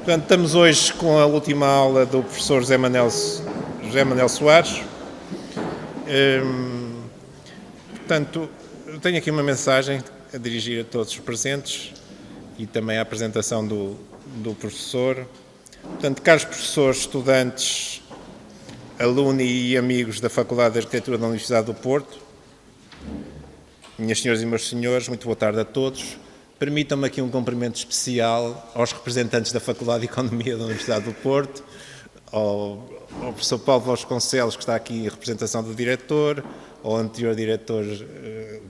Portanto, estamos hoje com a última aula do professor José Manuel Soares. Portanto, eu tenho aqui uma mensagem a dirigir a todos os presentes e também a apresentação do professor. Portanto, caros professores, estudantes, alunos e amigos da Faculdade de Arquitetura da Universidade do Porto, minhas senhoras e meus senhores, muito boa tarde a todos. Permitam-me aqui um cumprimento especial aos representantes da Faculdade de Economia da Universidade do Porto, ao professor Paulo Vasconcelos, que está aqui em representação do diretor, ao anterior diretor,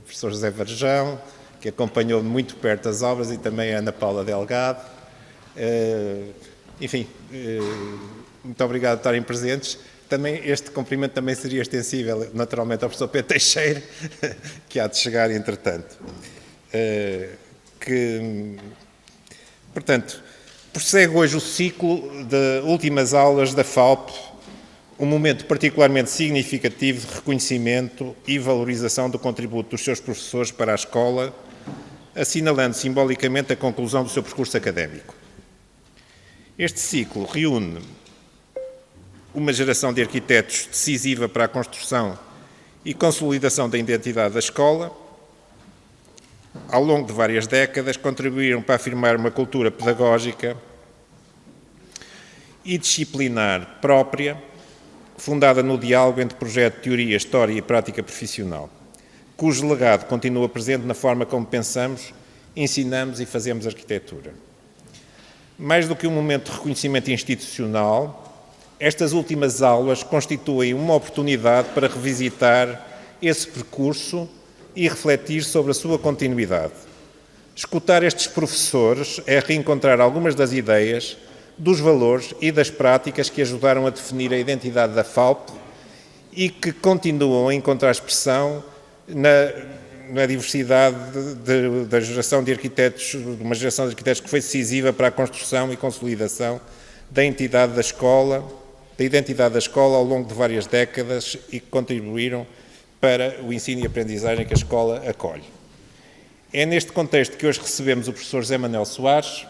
professor José Varjão, que acompanhou muito perto as obras, e também a Ana Paula Delgado. Muito obrigado por estarem presentes. Também, este cumprimento também seria extensível, naturalmente, ao professor Pedro Teixeira, que há de chegar entretanto. Portanto, prossegue hoje o ciclo de últimas aulas da FAUP, um momento particularmente significativo de reconhecimento e valorização do contributo dos seus professores para a escola, assinalando simbolicamente a conclusão do seu percurso académico. Este ciclo reúne uma geração de arquitetos decisiva para a construção e consolidação da identidade da escola. Ao longo de várias décadas, contribuíram para afirmar uma cultura pedagógica e disciplinar própria, fundada no diálogo entre projeto, teoria, história e prática profissional, cujo legado continua presente na forma como pensamos, ensinamos e fazemos arquitetura. Mais do que um momento de reconhecimento institucional, estas últimas aulas constituem uma oportunidade para revisitar esse percurso e refletir sobre a sua continuidade. Escutar estes professores é reencontrar algumas das ideias, dos valores e das práticas que ajudaram a definir a identidade da FAUP e que continuam a encontrar expressão na diversidade da geração de arquitetos, de uma geração de arquitetos que foi decisiva para a construção e consolidação da identidade da escola ao longo de várias décadas e que contribuíram para o ensino e aprendizagem que a escola acolhe. É neste contexto que hoje recebemos o professor José Manuel Soares,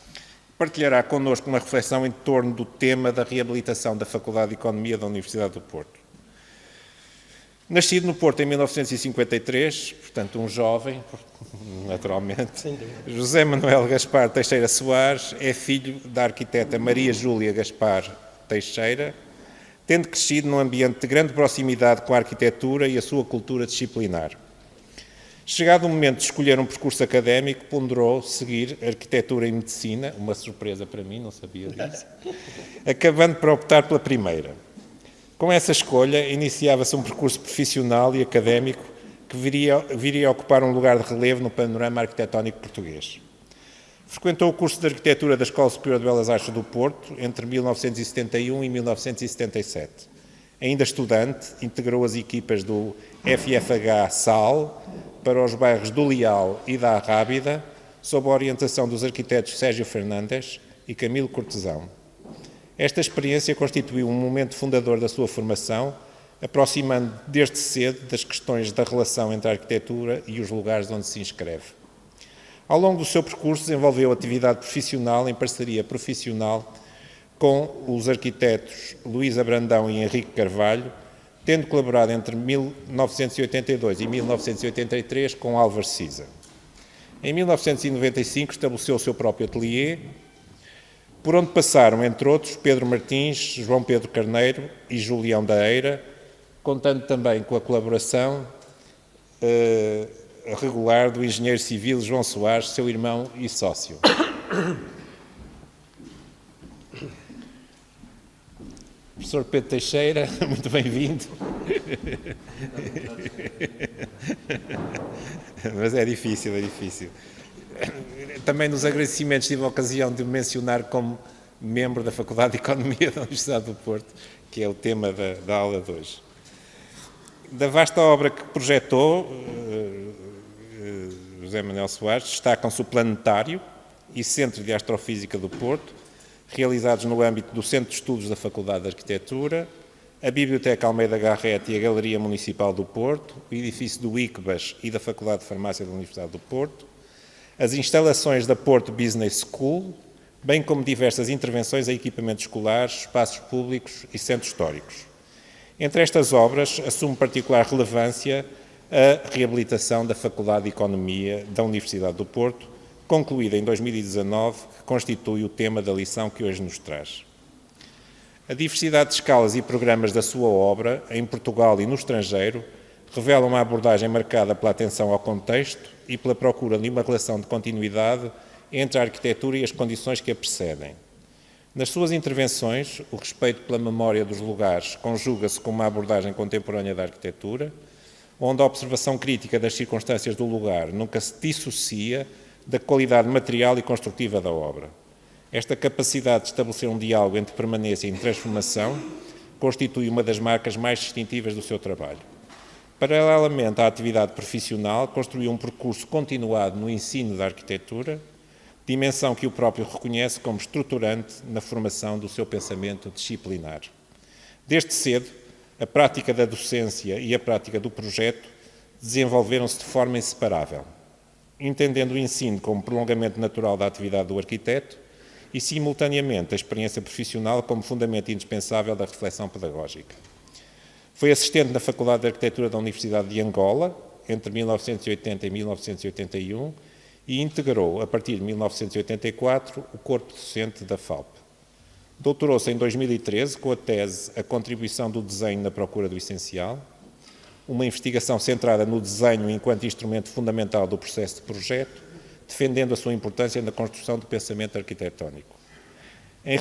que partilhará connosco uma reflexão em torno do tema da reabilitação da Faculdade de Economia da Universidade do Porto. Nascido no Porto em 1953, portanto um jovem, naturalmente, José Manuel Gaspar Teixeira Soares é filho da arquiteta Maria Júlia Gaspar Teixeira, tendo crescido num ambiente de grande proximidade com a arquitetura e a sua cultura disciplinar. Chegado o momento de escolher um percurso académico, ponderou seguir arquitetura e medicina, uma surpresa para mim, não sabia disso, acabando por optar pela primeira. Com essa escolha, iniciava-se um percurso profissional e académico que viria a ocupar um lugar de relevo no panorama arquitetónico português. Frequentou o curso de Arquitetura da Escola Superior de Belas Artes do Porto entre 1971 e 1977. Ainda estudante, integrou as equipas do FFH SAL para os bairros do Leal e da Arrábida, sob a orientação dos arquitetos Sérgio Fernandes e Camilo Cortesão. Esta experiência constituiu um momento fundador da sua formação, aproximando desde cedo das questões da relação entre a arquitetura e os lugares onde se inscreve. Ao longo do seu percurso, desenvolveu atividade profissional em parceria profissional com os arquitetos Luísa Brandão e Henrique Carvalho, tendo colaborado entre 1982 e 1983 com Álvaro Siza. Em 1995 estabeleceu o seu próprio ateliê, por onde passaram, entre outros, Pedro Martins, João Pedro Carneiro e Julião da Eira, contando também com a colaboração regular do engenheiro civil João Soares, seu irmão e sócio. Professor Pedro Teixeira, muito bem-vindo. Mas é difícil. Também nos agradecimentos tive a ocasião de mencionar como membro da Faculdade de Economia da Universidade do Porto, que é o tema da aula de hoje. Da vasta obra que projetou, José Manuel Soares, destacam-se o Planetário e Centro de Astrofísica do Porto, realizados no âmbito do Centro de Estudos da Faculdade de Arquitetura, a Biblioteca Almeida Garrett e a Galeria Municipal do Porto, o edifício do ICBAS e da Faculdade de Farmácia da Universidade do Porto, as instalações da Porto Business School, bem como diversas intervenções a equipamentos escolares, espaços públicos e centros históricos. Entre estas obras, assume particular relevância a reabilitação da Faculdade de Economia da Universidade do Porto, concluída em 2019, que constitui o tema da lição que hoje nos traz. A diversidade de escalas e programas da sua obra, em Portugal e no estrangeiro, revela uma abordagem marcada pela atenção ao contexto e pela procura de uma relação de continuidade entre a arquitetura e as condições que a precedem. Nas suas intervenções, o respeito pela memória dos lugares conjuga-se com uma abordagem contemporânea da arquitetura, onde a observação crítica das circunstâncias do lugar nunca se dissocia da qualidade material e construtiva da obra. Esta capacidade de estabelecer um diálogo entre permanência e transformação constitui uma das marcas mais distintivas do seu trabalho. Paralelamente à atividade profissional, construiu um percurso continuado no ensino da arquitetura, dimensão que o próprio reconhece como estruturante na formação do seu pensamento disciplinar. Desde cedo, a prática da docência e a prática do projeto desenvolveram-se de forma inseparável, entendendo o ensino como prolongamento natural da atividade do arquiteto e, simultaneamente, a experiência profissional como fundamento indispensável da reflexão pedagógica. Foi assistente na Faculdade de Arquitetura da Universidade de Angola, entre 1980 e 1981, e integrou, a partir de 1984, o corpo docente da FAUP. Doutorou-se em 2013 com a tese A Contribuição do Desenho na Procura do Essencial, uma investigação centrada no desenho enquanto instrumento fundamental do processo de projeto, defendendo a sua importância na construção do pensamento arquitetónico. Em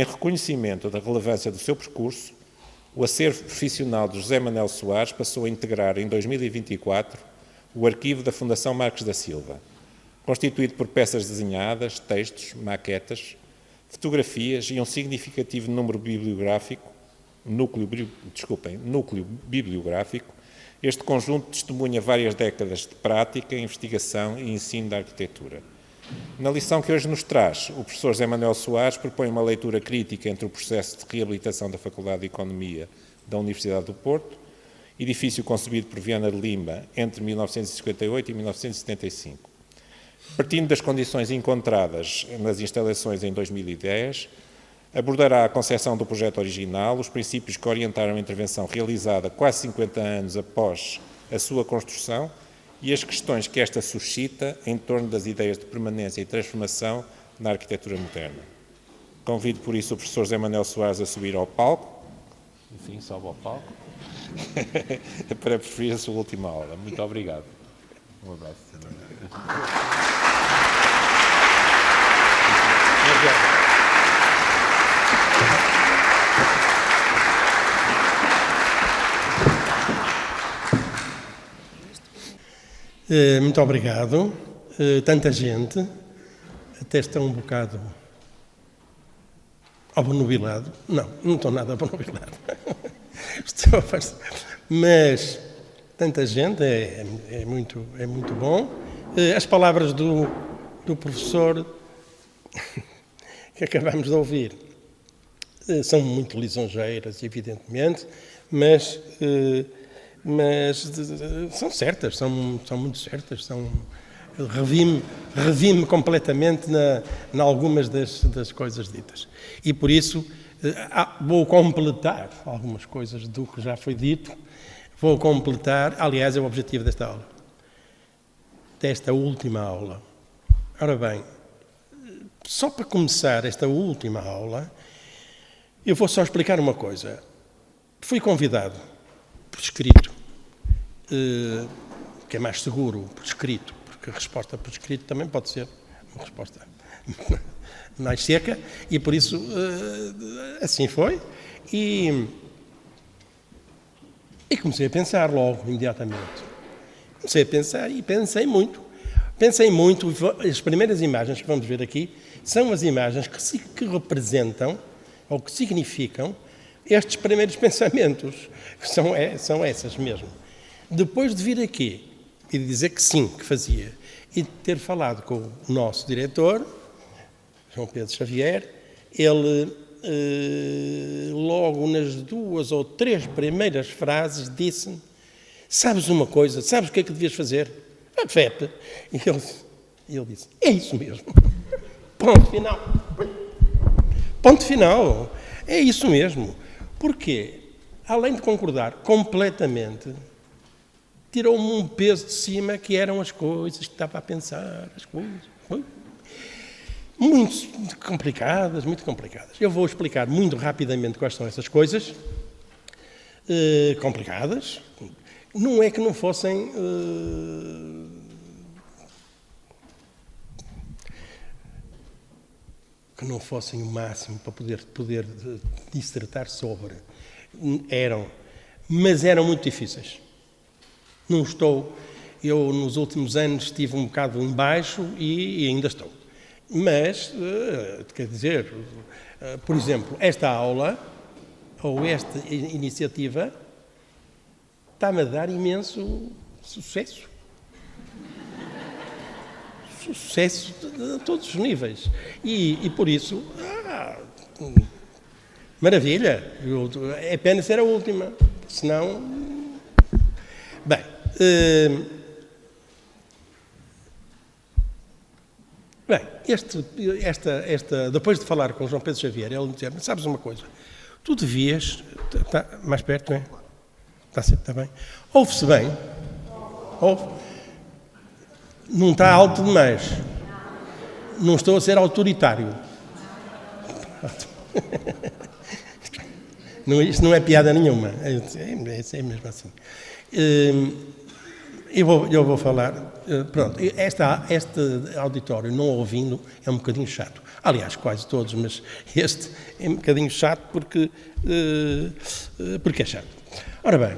reconhecimento da relevância do seu percurso, o acervo profissional de José Manuel Soares passou a integrar, em 2024, o arquivo da Fundação Marques da Silva, constituído por peças desenhadas, textos, maquetas, fotografias e um significativo núcleo bibliográfico. Este conjunto testemunha várias décadas de prática, investigação e ensino da arquitetura. Na lição que hoje nos traz, o professor José Manuel Soares propõe uma leitura crítica entre o processo de reabilitação da Faculdade de Economia da Universidade do Porto, edifício concebido por Viana de Lima entre 1958 e 1975. Partindo das condições encontradas nas instalações em 2010, abordará a concepção do projeto original, os princípios que orientaram a intervenção realizada quase 50 anos após a sua construção e as questões que esta suscita em torno das ideias de permanência e transformação na arquitetura moderna. Convido, por isso, o professor José Manuel Soares a subir ao palco. Enfim, sobe ao palco. Para preferir a sua última aula. Muito obrigado. Um abraço. Muito obrigado. Tanta gente, até está um bocado abonubilado. Não estou nada abonubilado. Mas tanta gente, é muito bom. As palavras do professor que acabamos de ouvir são muito lisonjeiras, evidentemente, mas são certas, são muito certas. Revi-me completamente em algumas das coisas ditas. E por isso vou completar algumas coisas do que já foi dito. Vou completar, aliás, é o objetivo desta última aula. Ora bem, só para começar esta última aula, eu vou só explicar uma coisa. Fui convidado por escrito, que é mais seguro por escrito, porque a resposta por escrito também pode ser uma resposta mais seca, e por isso assim foi. E comecei a pensar logo, imediatamente. Comecei a pensar e pensei muito. As primeiras imagens que vamos ver aqui são as imagens que representam ou que significam estes primeiros pensamentos, que são essas mesmo. Depois de vir aqui e de dizer que sim, que fazia, e de ter falado com o nosso diretor, João Pedro Xavier, ele logo nas 2 ou 3 primeiras frases disse-me: sabes uma coisa, sabes o que é que devias fazer? A FEP. E ele disse: é isso mesmo. Ponto final. Ponto final. É isso mesmo. Porque, além de concordar completamente, tirou-me um peso de cima que eram as coisas que estava a pensar, as coisas. Muito complicadas, muito complicadas. Eu vou explicar muito rapidamente quais são essas coisas complicadas. Não é que não fossem o máximo para poder dissertar sobre. Mas eram muito difíceis. Eu nos últimos anos estive um bocado em baixo e ainda estou. Mas, quer dizer, por exemplo, esta aula, ou esta iniciativa, está-me a dar imenso sucesso. Sucesso a todos os níveis. E por isso, maravilha. É pena ser a última. Senão... Bem... depois de falar com o João Pedro Xavier, ele me dizia, sabes uma coisa, tu devias... Está mais perto, não é? Está bem? Ouve-se bem? Ouve? Não está alto demais. Não estou a ser autoritário. Isto não é piada nenhuma. É mesmo assim. Eu vou falar. Pronto, este auditório, não ouvindo, é um bocadinho chato. Aliás, quase todos, mas este é um bocadinho chato porque é chato. Ora bem,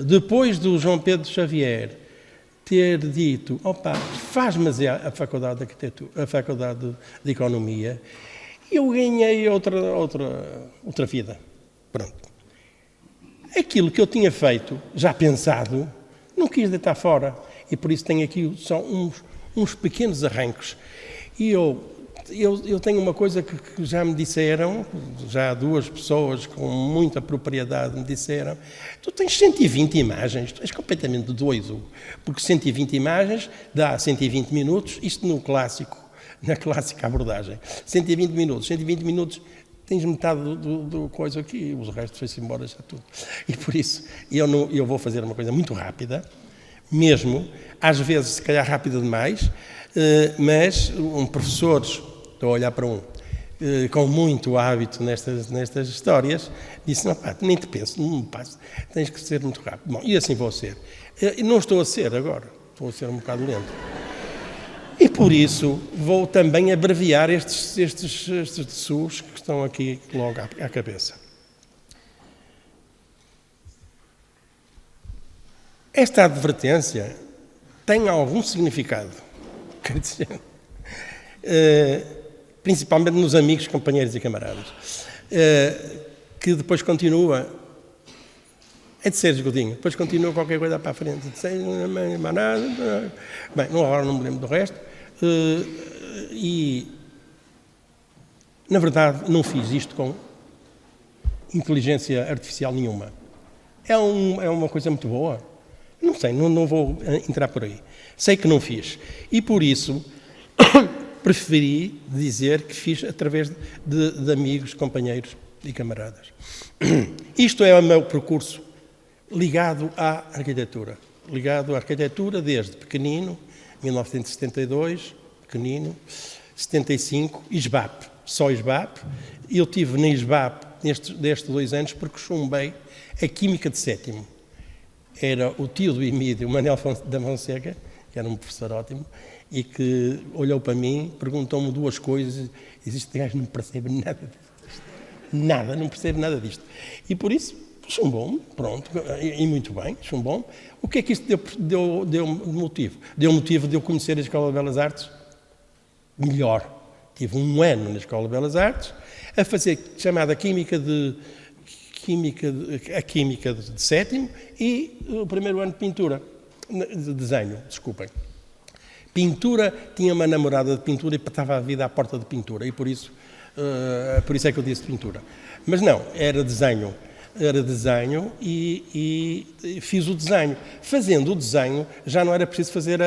depois do João Pedro Xavier ter dito, faz-me a Faculdade de Arquitetura, a Faculdade de Economia, eu ganhei outra vida. Pronto. Aquilo que eu tinha feito, já pensado, não quis deitar fora. E por isso tenho aqui só uns pequenos arrancos. E eu tenho uma coisa que já me disseram, já 2 pessoas com muita propriedade me disseram, tu tens 120 imagens, tu és completamente doido, porque 120 imagens dá 120 minutos, isto na clássica abordagem. 120 minutos, tens metade do coisa aqui, o resto foi-se embora já tudo. E por isso, eu vou fazer uma coisa muito rápida, mesmo, às vezes se calhar rápida demais, mas um professor, estou a olhar para com muito hábito nestas histórias, disse, nem te penso, não me passo, tens que ser muito rápido. Bom, e assim vou ser. Não estou a ser agora, estou a ser um bocado lento. E por isso vou também abreviar estes dessous que estão aqui logo à cabeça. Esta advertência tem algum significado, quer dizer, principalmente nos amigos, companheiros e camaradas, que depois continua, é de Sérgio Godinho, depois continua qualquer coisa para a frente, bem, agora não me lembro do resto, e na verdade não fiz isto com inteligência artificial nenhuma. É uma coisa muito boa. Não sei, não vou entrar por aí. Sei que não fiz. E por isso preferi dizer que fiz através de amigos, companheiros e camaradas. Isto é o meu percurso ligado à arquitetura. Ligado à arquitetura desde pequenino, 1972, pequenino, 75, ISBAP, só ISBAP. Eu estive na ISBAP destes 2 anos porque chumbei a Química de 7º. Era o tio do Emílio, Manuel da Fonseca, que era um professor ótimo, e que olhou para mim, perguntou-me 2 coisas, e disse, este gajo não percebe nada disto. Nada, não percebe nada disto. E por isso, chumbou-me, pronto, e muito bem, chumbou-me. O que é que isto deu motivo? Deu motivo de eu conhecer a Escola de Belas Artes melhor. Tive 1 ano na Escola de Belas Artes, a fazer chamada Química de 7º e o 1º ano de pintura, de desenho, desculpem. Pintura, tinha uma namorada de pintura e estava a vida à porta de pintura, e por isso é que eu disse pintura. Mas não, era desenho e fiz o desenho. Fazendo o desenho, já não era preciso fazer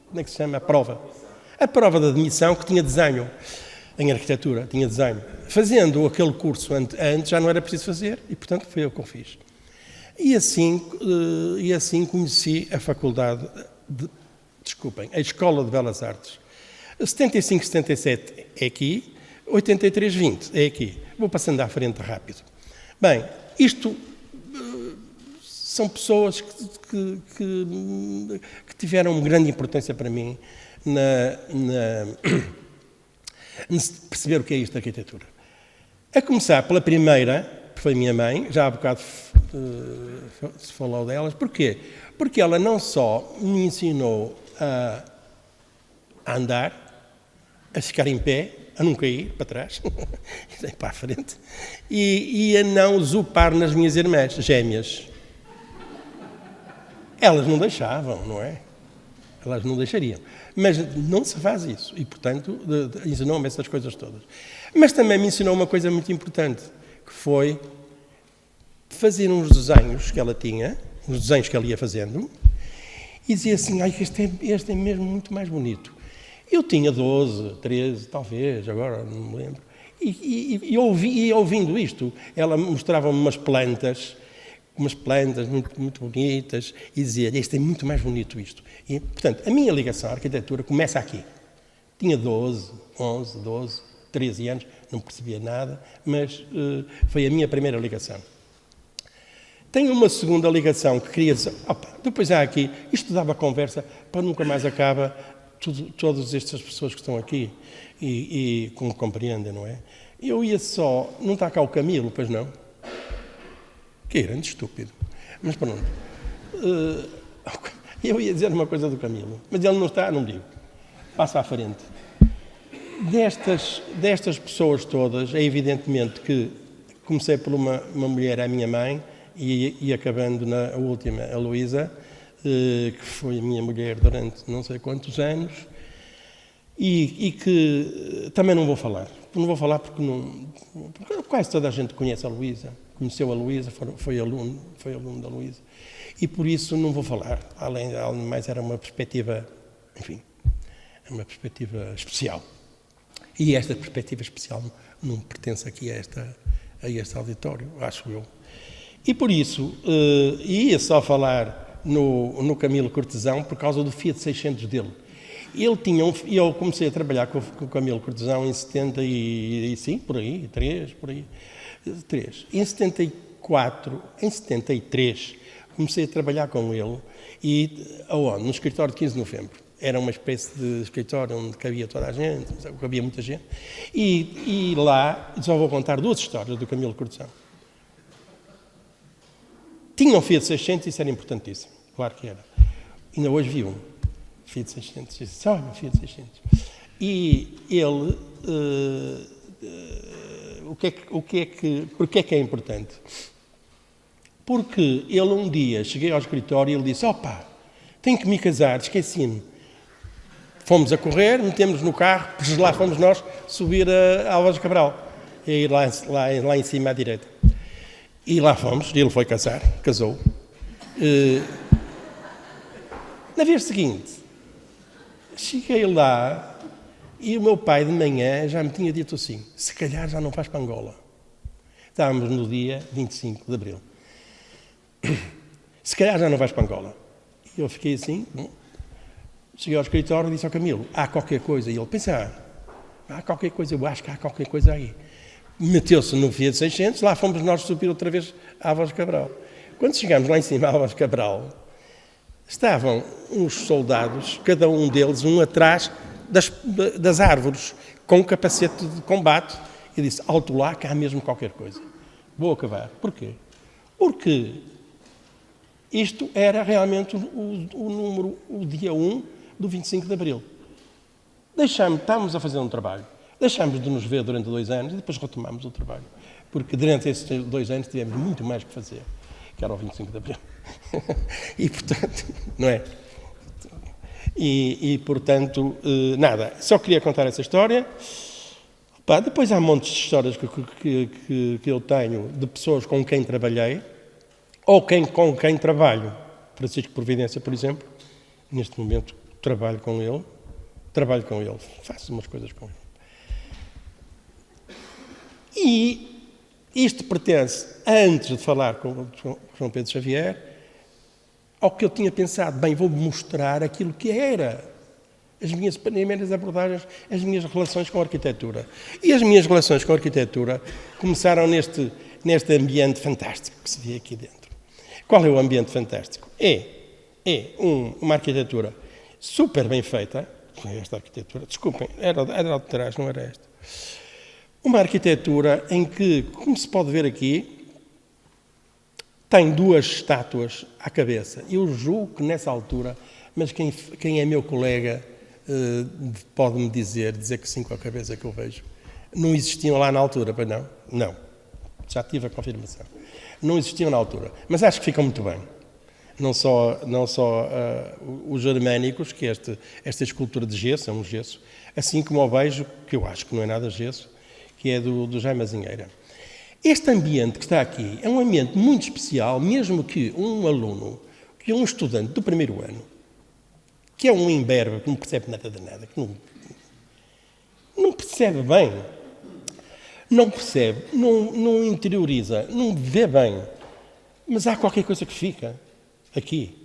como é que se chama? A prova. A prova de admissão que tinha desenho. Em arquitetura, tinha desenho. Fazendo aquele curso antes já não era preciso fazer e, portanto, foi eu que o fiz. E assim conheci a faculdade, a Escola de Belas Artes. 75, 77 é aqui, 83, 20 é aqui. Vou passando à frente rápido. Bem, isto são pessoas que tiveram uma grande importância para mim perceber o que é isto da arquitetura. A começar pela primeira, que foi minha mãe, já há bocado se falou delas. Porquê? Porque ela não só me ensinou a andar, a ficar em pé, a não cair para trás, para a frente, e a não zupar nas minhas irmãs gêmeas. Elas não deixavam, não é? Elas não deixariam. Mas não se faz isso. E, portanto, ensinou-me essas coisas todas. Mas também me ensinou uma coisa muito importante, que foi fazer uns desenhos que ela tinha, uns desenhos que ela ia fazendo, e dizia assim, este é mesmo muito mais bonito. Eu tinha 12, 13, talvez, agora não me lembro. E ouvindo isto, ela mostrava-me umas plantas muito, muito bonitas, e dizia, este é muito mais bonito isto. E, portanto, a minha ligação à arquitetura começa aqui. Tinha 12, 11, 12, 13 anos, não percebia nada, mas foi a minha primeira ligação. Tenho uma segunda ligação que queria dizer, depois há aqui, isto dava conversa para nunca mais acaba, todas estas pessoas que estão aqui e como compreendem, não é? Eu ia só, não está cá o Camilo, pois não? Que grande estúpido. Mas pronto. Eu ia dizer uma coisa do Camilo, mas ele não está, não digo. Passa à frente. Destas pessoas todas, é evidentemente que comecei por uma mulher, a minha mãe, e acabando na última, a Luísa, que foi a minha mulher durante não sei quantos anos, e que também não vou falar. Não vou falar porque quase toda a gente conhece a Luísa, conheceu a Luísa, foi aluno da Luísa, e por isso não vou falar. Além mais, era uma perspectiva, enfim, uma perspectiva especial. E esta perspectiva especial não pertence aqui a este auditório, acho eu. E por isso, ia só falar no Camilo Cortesão por causa do Fiat 600 dele. Eu comecei a trabalhar com o Camilo Cortesão em 75, por aí, 3. Em 74, em 73, comecei a trabalhar com ele, e aonde? No escritório de 15 de novembro. Era uma espécie de escritório onde cabia toda a gente, cabia muita gente. E lá, só vou contar 2 histórias do Camilo Cortesão. Tinha um Fiat 600, isso era importantíssimo. Claro que era. Ainda hoje vi um Fiat 600. Só um Fiat 600. E ele... Porquê é que é importante? Porque ele um dia, cheguei ao escritório e ele disse, tenho que me casar, esqueci-me. Fomos a correr, metemos no carro, lá fomos nós subir a Álvares Cabral, e ir lá em cima à direita. E lá fomos, e ele foi casou. Na vez seguinte, cheguei lá e o meu pai de manhã já me tinha dito assim, se calhar já não vais para Angola. Estávamos no dia 25 de Abril. Se calhar já não vais para Angola. E eu fiquei assim, cheguei ao escritório e disse ao Camilo, há qualquer coisa. E ele pensa, há qualquer coisa, eu acho que há qualquer coisa aí. Meteu-se no Fiat 600, lá fomos nós subir outra vez a Álvares Cabral. Quando chegámos lá em cima a Álvares Cabral, estavam uns soldados, cada um deles, um atrás das árvores, com capacete de combate, e disse, alto lá, que há mesmo qualquer coisa. Vou acabar. Porquê? Porque isto era realmente o dia 1 do 25 de Abril. Estávamos a fazer um trabalho. Deixámos de nos ver durante 2 anos e depois retomámos o trabalho. Porque durante esses 2 anos tivemos muito mais que fazer, que era o 25 de Abril. E, portanto, não é? E portanto, nada. Só queria contar essa história. Depois há montes de histórias que eu tenho de pessoas com quem trabalhei, ou com quem trabalho. Francisco Providência, por exemplo, neste momento trabalho com ele, faço umas coisas com ele. E isto pertence, antes de falar com o João Pedro Xavier, ao que eu tinha pensado, bem, vou mostrar aquilo que era as minhas primeiras abordagens, as minhas relações com a arquitetura. E as minhas relações com a arquitetura começaram neste ambiente fantástico que se vê aqui dentro. Qual é o ambiente fantástico? É uma arquitetura super bem feita, esta arquitetura, desculpem, era de trás, não era esta. Uma arquitetura em que, como se pode ver aqui, tem duas estátuas à cabeça. Eu julgo que nessa altura, mas quem é meu colega pode-me dizer que sim com a cabeça que eu vejo. Não existiam lá na altura, pois não? Não. Já tive a confirmação. Não existiam na altura. Mas acho que ficam muito bem. Não só os germânicos, que esta escultura de gesso, é um gesso, assim como o beijo, que eu acho que não é nada gesso, que é do Jaime Azinheira. Este ambiente que está aqui é um ambiente muito especial, mesmo que um aluno, que um estudante do primeiro ano, que é um imberbe, que não percebe nada de nada, que não percebe bem, não percebe, não interioriza, não vê bem, mas há qualquer coisa que fica aqui.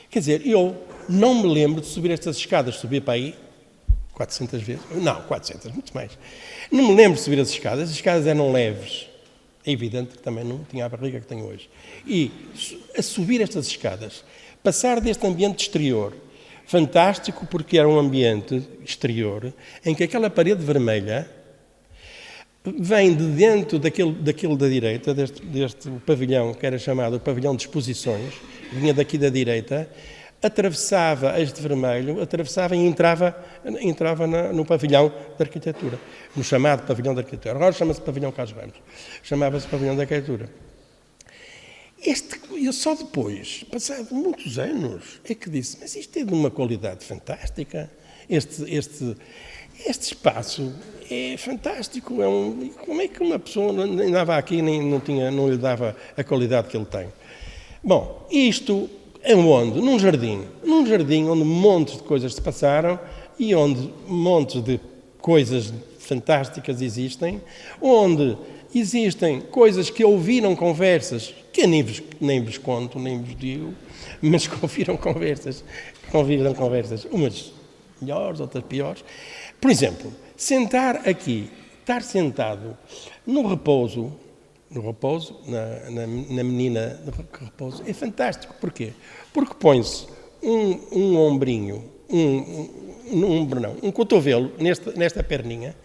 Quer dizer, eu não me lembro de subir estas escadas, subir para aí 400 vezes, não, 400, muito mais. Não me lembro de subir as escadas eram leves. É evidente que também não tinha a barriga que tenho hoje. E a subir estas escadas, passar deste ambiente exterior, fantástico porque era um ambiente exterior, em que aquela parede vermelha vem de dentro daquele da direita, deste pavilhão, que era chamado o pavilhão de exposições, vinha daqui da direita, atravessava este vermelho, atravessava e entrava no pavilhão de arquitetura, no chamado pavilhão de arquitetura. Agora chama-se pavilhão Carlos Ramos, chamava-se pavilhão de arquitetura. Eu só depois, passado muitos anos, é que disse, mas isto é de uma qualidade fantástica, este espaço é fantástico, como é que uma pessoa andava aqui e não lhe dava a qualidade que ele tem? Bom, isto é onde? Num jardim onde montes de coisas se passaram e onde montes de coisas fantásticas existem, onde existem coisas que ouviram conversas, que eu nem vos conto, nem vos digo, mas que ouviram conversas, umas melhores, outras piores. Por exemplo, estar sentado no repouso, na menina de repouso, é fantástico. Porquê? Porque põe-se um ombrinho, um cotovelo nesta perninha,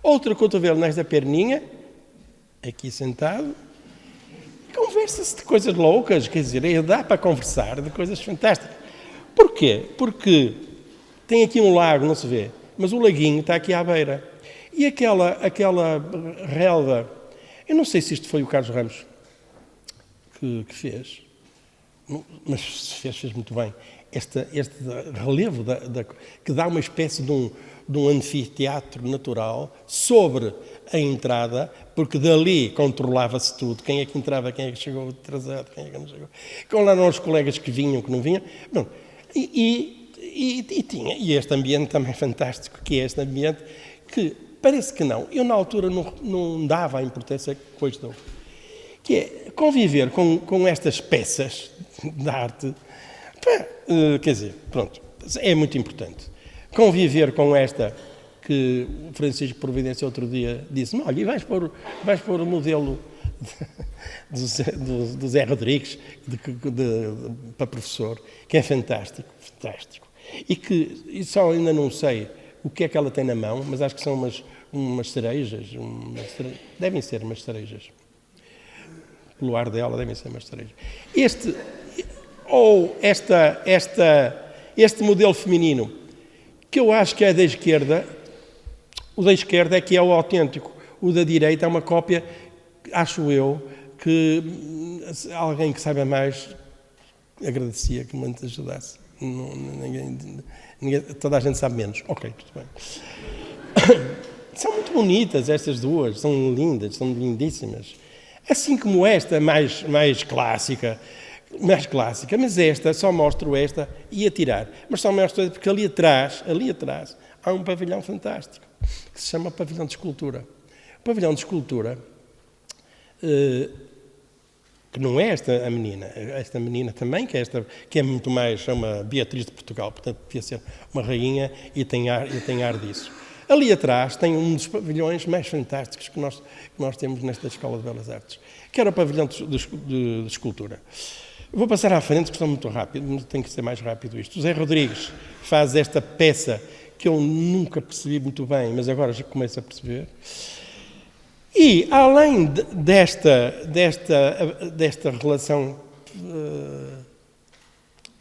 outro cotovelo nesta perninha, aqui sentado, conversa-se de coisas loucas, quer dizer, dá para conversar de coisas fantásticas. Porquê? Porque tem aqui um lago, não se vê, mas o laguinho está aqui à beira. E aquela relva, eu não sei se isto foi o Carlos Ramos que fez, mas se fez muito bem. Este relevo que dá uma espécie de um anfiteatro natural sobre a entrada, porque dali controlava-se tudo. Quem é que entrava, quem é que chegou atrasado, quem é que não chegou. Como lá eram os colegas que vinham, que não vinham. Bom, e este ambiente também fantástico, que é este ambiente que parece que não. Eu, na altura, não dava a importância que depois dou. Que é conviver com estas peças de arte. Quer dizer, pronto, é muito importante. Conviver com esta que o Francisco Providência outro dia disse, olha, e vais pôr o modelo do Zé Rodrigues para professor, que é fantástico. E só ainda não sei o que é que ela tem na mão, mas acho que são umas cerejas, devem ser umas cerejas. Pelo ar dela devem ser umas cerejas. Este modelo feminino, que eu acho que é da esquerda, o da esquerda é que é o autêntico, o da direita é uma cópia, acho eu, que alguém que saiba mais agradecia que me ajudasse. Ninguém, toda a gente sabe menos. Ok, tudo bem. São muito bonitas estas duas, são lindas, são lindíssimas. Assim como esta mais clássica, mais clássica, mas esta, só mostro esta e a tirar. Mas só mostro esta porque ali atrás, há um pavilhão fantástico, que se chama Pavilhão de Escultura. O Pavilhão de Escultura, que não é esta menina também, que é muito mais, é uma Beatriz de Portugal, portanto devia ser uma rainha e tem ar disso. Ali atrás tem um dos pavilhões mais fantásticos que nós temos nesta Escola de Belas Artes, que era o Pavilhão de Escultura. Vou passar à frente, que estou muito rápido, tem que ser mais rápido isto. José Rodrigues faz esta peça que eu nunca percebi muito bem, mas agora já começo a perceber. E, além desta relação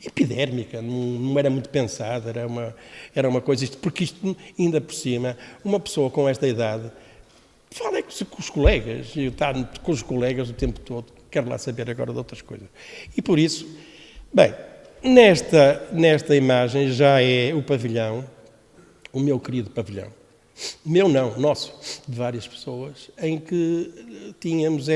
epidérmica, não era muito pensada, era uma coisa, porque isto, ainda por cima, uma pessoa com esta idade, fala com os colegas, e está com os colegas o tempo todo, quero lá saber agora de outras coisas. E por isso, bem, nesta imagem já é o pavilhão, o meu querido pavilhão. Meu não, nosso, de várias pessoas, em que tínhamos,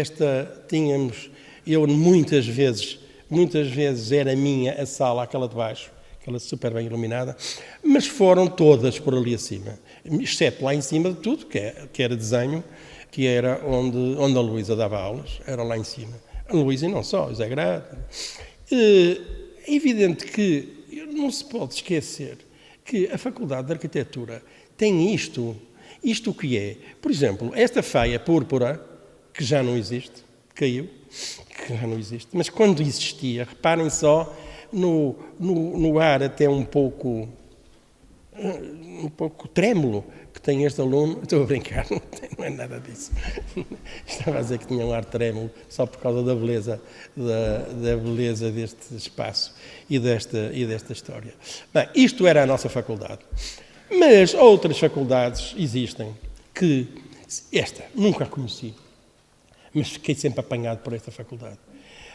eu muitas vezes era minha a sala, aquela de baixo, aquela super bem iluminada, mas foram todas por ali acima, exceto lá em cima de tudo, que era desenho, que era onde a Luísa dava aulas, era lá em cima. A Luísa e não só, José Grado. É evidente que não se pode esquecer que a Faculdade de Arquitetura tem isto que é, por exemplo, esta faia púrpura, que já não existe, caiu, que já não existe, mas quando existia, reparem só no ar até um pouco trêmulo que tem este aluno. Estou a brincar, não é nada disso. Estava a dizer que tinha um ar trêmulo só por causa da beleza, da beleza deste espaço e desta história. Bem, isto era a nossa faculdade. Mas outras faculdades existem que esta nunca a conheci, mas fiquei sempre apanhado por esta faculdade.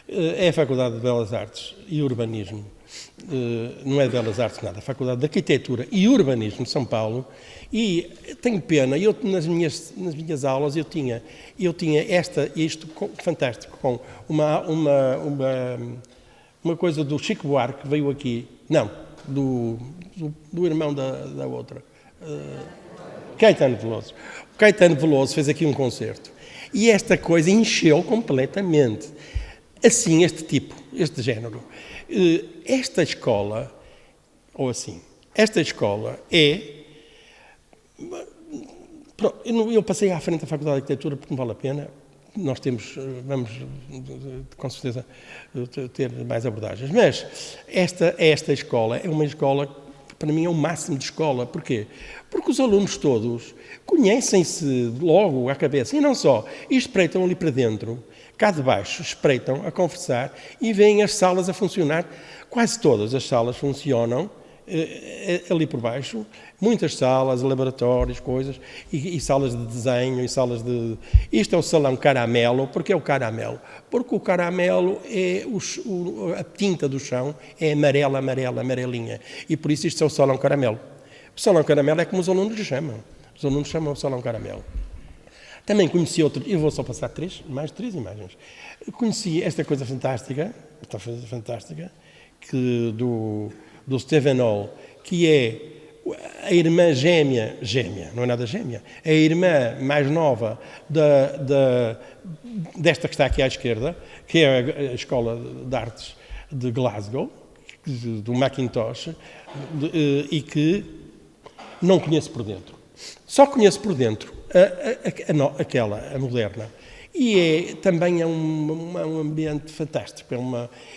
É a Faculdade de Belas Artes e Urbanismo, não é de Belas Artes nada, a Faculdade de Arquitetura e Urbanismo de São Paulo, e tenho pena, nas minhas aulas eu tinha isto fantástico, com uma coisa do Chico Buarque que veio aqui, não, do irmão da outra, Caetano Veloso. O Caetano Veloso fez aqui um concerto e esta coisa encheu completamente. Assim, este género. Esta escola é... Pronto, eu passei à frente da Faculdade de Arquitetura porque não vale a pena. Nós vamos, com certeza, ter mais abordagens. Mas esta escola é uma escola que, para mim, é o máximo de escola. Porquê? Porque os alunos todos conhecem-se logo à cabeça. E não só. E espreitam ali para dentro, cá de baixo, espreitam a conversar e veem as salas a funcionar. Quase todas as salas funcionam ali por baixo, muitas salas, laboratórios, coisas, e salas de desenho, e salas de... Isto é o Salão Caramelo. Porquê é o caramelo? Porque o caramelo é a tinta do chão é amarelinha, e por isso isto é o Salão Caramelo. O Salão Caramelo é como os alunos lhe chamam. Os alunos chamam o Salão Caramelo. Também conheci outro, eu vou só passar mais três imagens. Conheci esta coisa fantástica, que do Stephen Hall, que é a irmã gêmea, não é nada gêmea, é a irmã mais nova desta que está aqui à esquerda, que é a Escola de Artes de Glasgow, do Macintosh, e que não conheço por dentro. Só conheço por dentro a moderna. E também é um ambiente fantástico,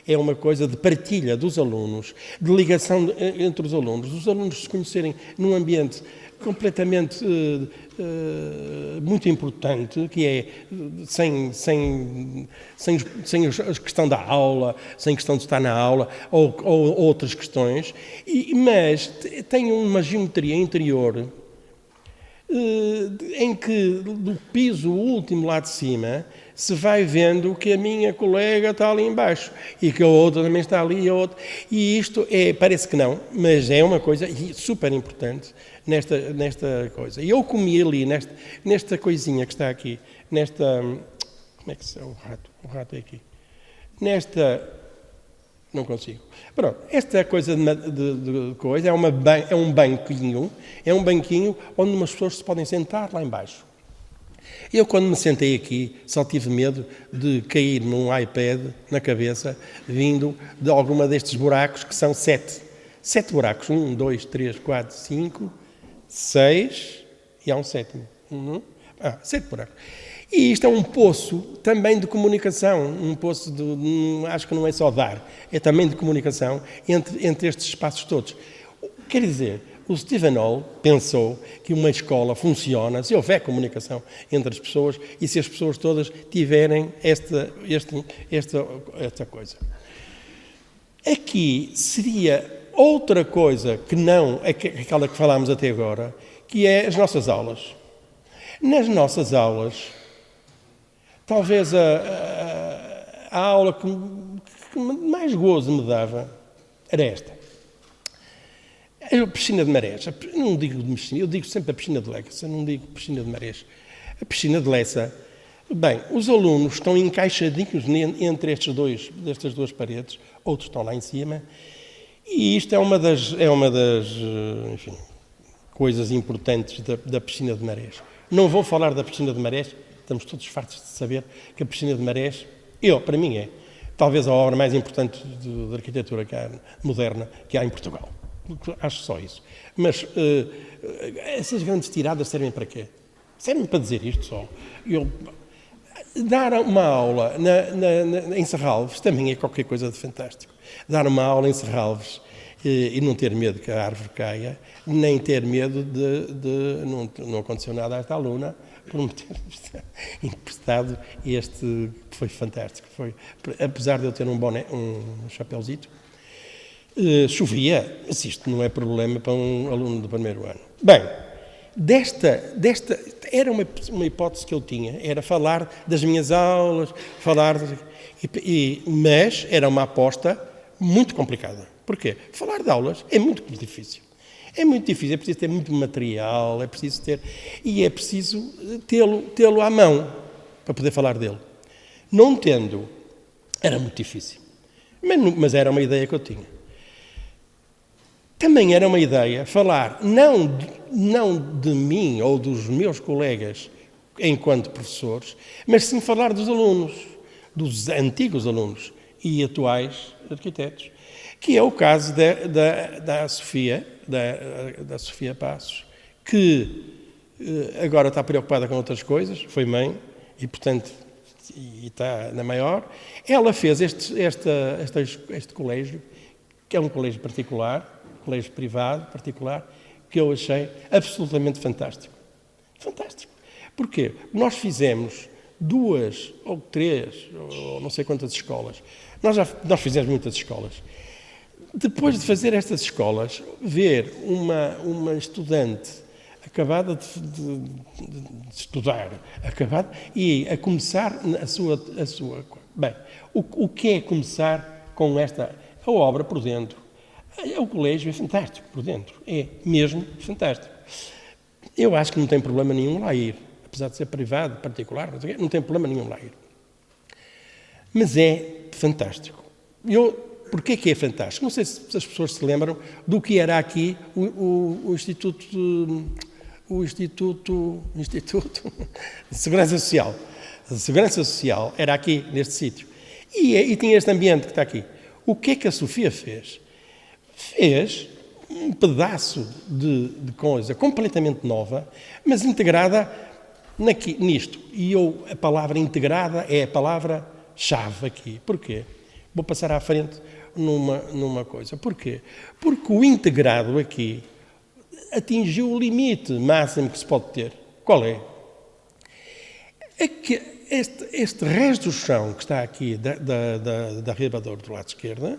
é uma coisa de partilha dos alunos, de ligação entre os alunos se conhecerem num ambiente completamente muito importante, que é sem a questão da aula, sem a questão de estar na aula, ou outras questões, mas tem uma geometria interior em que do piso último lá de cima se vai vendo que a minha colega está ali embaixo e que a outra também está ali e isto parece que não, mas é uma coisa super importante nesta coisa. E eu comi ali nesta coisinha que está aqui, como é que é o rato é aqui, Não consigo. Pronto, esta coisa de coisa é um banquinho onde umas pessoas se podem sentar lá embaixo. Eu, quando me sentei aqui, só tive medo de cair num iPad na cabeça, vindo de alguma destes buracos, que são 7. 7 buracos. 1, 2, 3, 4, 5, 6 e há um sétimo. 7 buracos. E isto é um poço também de comunicação, um poço acho que não é só dar, é também de comunicação entre estes espaços todos. Quer dizer, o Stephen Hall pensou que uma escola funciona se houver comunicação entre as pessoas e se as pessoas todas tiverem esta coisa. Aqui seria outra coisa que não aquela que falámos até agora, que é as nossas aulas. Nas nossas aulas, talvez a aula que mais gozo me dava era esta. A piscina de marés. Não digo de piscina, eu digo sempre a piscina de Lessa, não digo piscina de marés. A piscina de Lessa. Bem, os alunos estão encaixadinhos entre estas duas paredes, outros estão lá em cima, e isto é uma das enfim, coisas importantes da piscina de marés. Não vou falar da piscina de marés, estamos todos fartos de saber que a piscina de marés, para mim é, talvez a obra mais importante de arquitetura moderna que há em Portugal. Acho só isso. Mas essas grandes tiradas servem para quê? Servem para dizer isto só. Dar uma aula em Serralves também é qualquer coisa de fantástico. Dar uma aula em Serralves e não ter medo que a árvore caia, nem ter medo não aconteceu nada a esta aluna por me ter emprestado este, que foi fantástico. Apesar de eu ter um chapéuzito, chovia, mas isto não é problema para um aluno do primeiro ano. Bem, era uma hipótese que eu tinha, era falar das minhas aulas, mas era uma aposta muito complicada. Porquê? Falar de aulas é muito difícil. É muito difícil, é preciso ter muito material, é preciso tê-lo à mão para poder falar dele. Não tendo, era muito difícil. Mas era uma ideia que eu tinha. Também era uma ideia falar não de mim ou dos meus colegas enquanto professores, mas sim falar dos alunos, dos antigos alunos e atuais arquitetos, que é o caso da Sofia Passos, que agora está preocupada com outras coisas, foi mãe e, portanto, está na maior. Ela fez este colégio, que é um colégio particular, colégio privado, particular, que eu achei absolutamente fantástico. Fantástico. Porquê? Nós fizemos 2 ou 3, ou não sei quantas escolas. Nós fizemos muitas escolas. Depois de fazer estas escolas, ver uma estudante acabada de estudar, e a começar a sua... Bem, o que é começar com a obra por dentro? O colégio é fantástico por dentro, é mesmo fantástico. Eu acho que não tem problema nenhum lá ir, apesar de ser privado, particular, não tem problema nenhum lá ir. Mas é fantástico. Porquê que é fantástico? Não sei se as pessoas se lembram do que era aqui o Instituto de Segurança Social. A Segurança Social era aqui, neste sítio. E tinha este ambiente que está aqui. O que é que a Sofia fez? Fez um pedaço de coisa completamente nova, mas integrada nisto. E a palavra integrada é a palavra-chave aqui. Porquê? Vou passar à frente numa coisa. Porquê? Porque o integrado aqui atingiu o limite máximo que se pode ter. Qual é? É que este resto do chão que está aqui da Rebador do lado esquerdo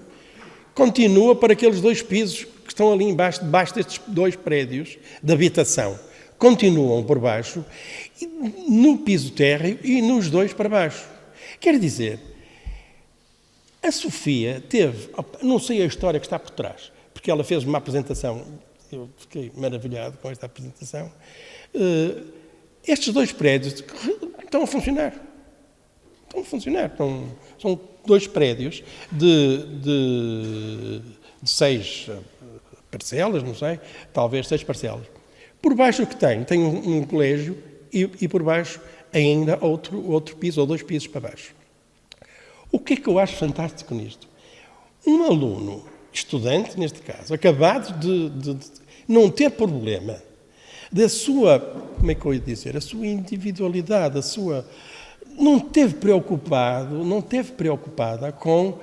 continua para aqueles 2 pisos que estão ali debaixo destes 2 prédios de habitação. Continuam por baixo, no piso térreo e nos 2 para baixo. Quer dizer, a Sofia teve, não sei a história que está por trás, porque ela fez uma apresentação, eu fiquei maravilhado com esta apresentação. Estes 2 prédios estão a funcionar. Estão a funcionar. São 2 prédios de 6 parcelas, não sei, talvez 6 parcelas. Por baixo o que tem um colégio e por baixo ainda outro piso ou 2 pisos para baixo. O que é que eu acho fantástico nisto? Um aluno, estudante neste caso, acabado de não ter problema da sua, como é que eu ia dizer, a sua individualidade, não teve preocupada com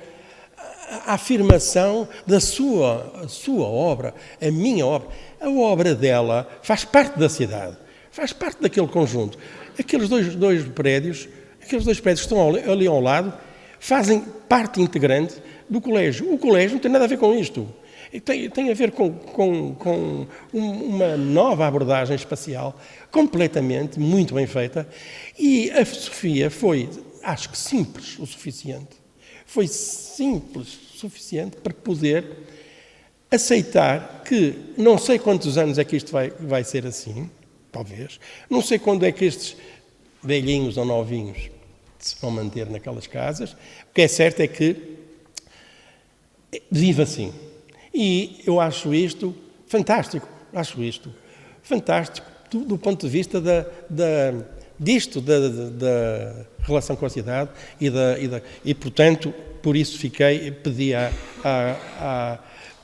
a afirmação da sua obra, a minha obra. A obra dela faz parte da cidade, faz parte daquele conjunto. Aqueles dois prédios que estão ali ao lado, fazem parte integrante do colégio. O colégio não tem nada a ver com isto. Tem a ver com uma nova abordagem espacial, completamente, muito bem feita. E a Sofia foi, acho que simples o suficiente. Foi simples o suficiente para poder aceitar que não sei quantos anos é que isto vai ser assim, talvez. Não sei quando é que estes velhinhos ou novinhos se vão manter naquelas casas. O que é certo é que vive assim. E eu acho isto fantástico. Do ponto de vista da relação com a cidade e portanto, por isso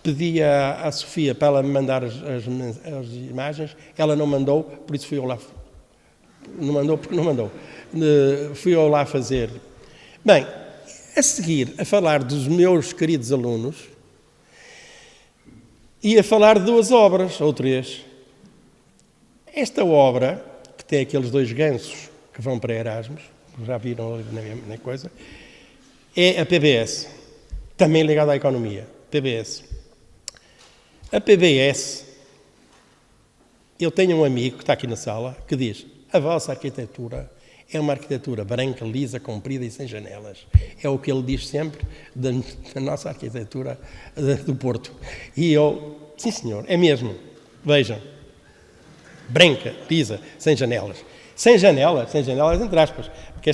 pedi à Sofia para ela me mandar as imagens. Ela não mandou, por isso fui eu lá. Não mandou porque não mandou. Fui eu lá fazer. Bem, a seguir, a falar dos meus queridos alunos, e a falar de 2 obras, ou 3. Esta obra, que tem aqueles 2 gansos que vão para Erasmus, já viram na coisa, é a PBS, também ligada à economia. PBS. A PBS, eu tenho um amigo que está aqui na sala, que diz: a vossa arquitetura é uma arquitetura branca, lisa, comprida e sem janelas. É o que ele diz sempre da nossa arquitetura do Porto. E eu, sim senhor, é mesmo. Vejam. Branca, lisa, sem janelas. Sem janelas entre aspas. Porque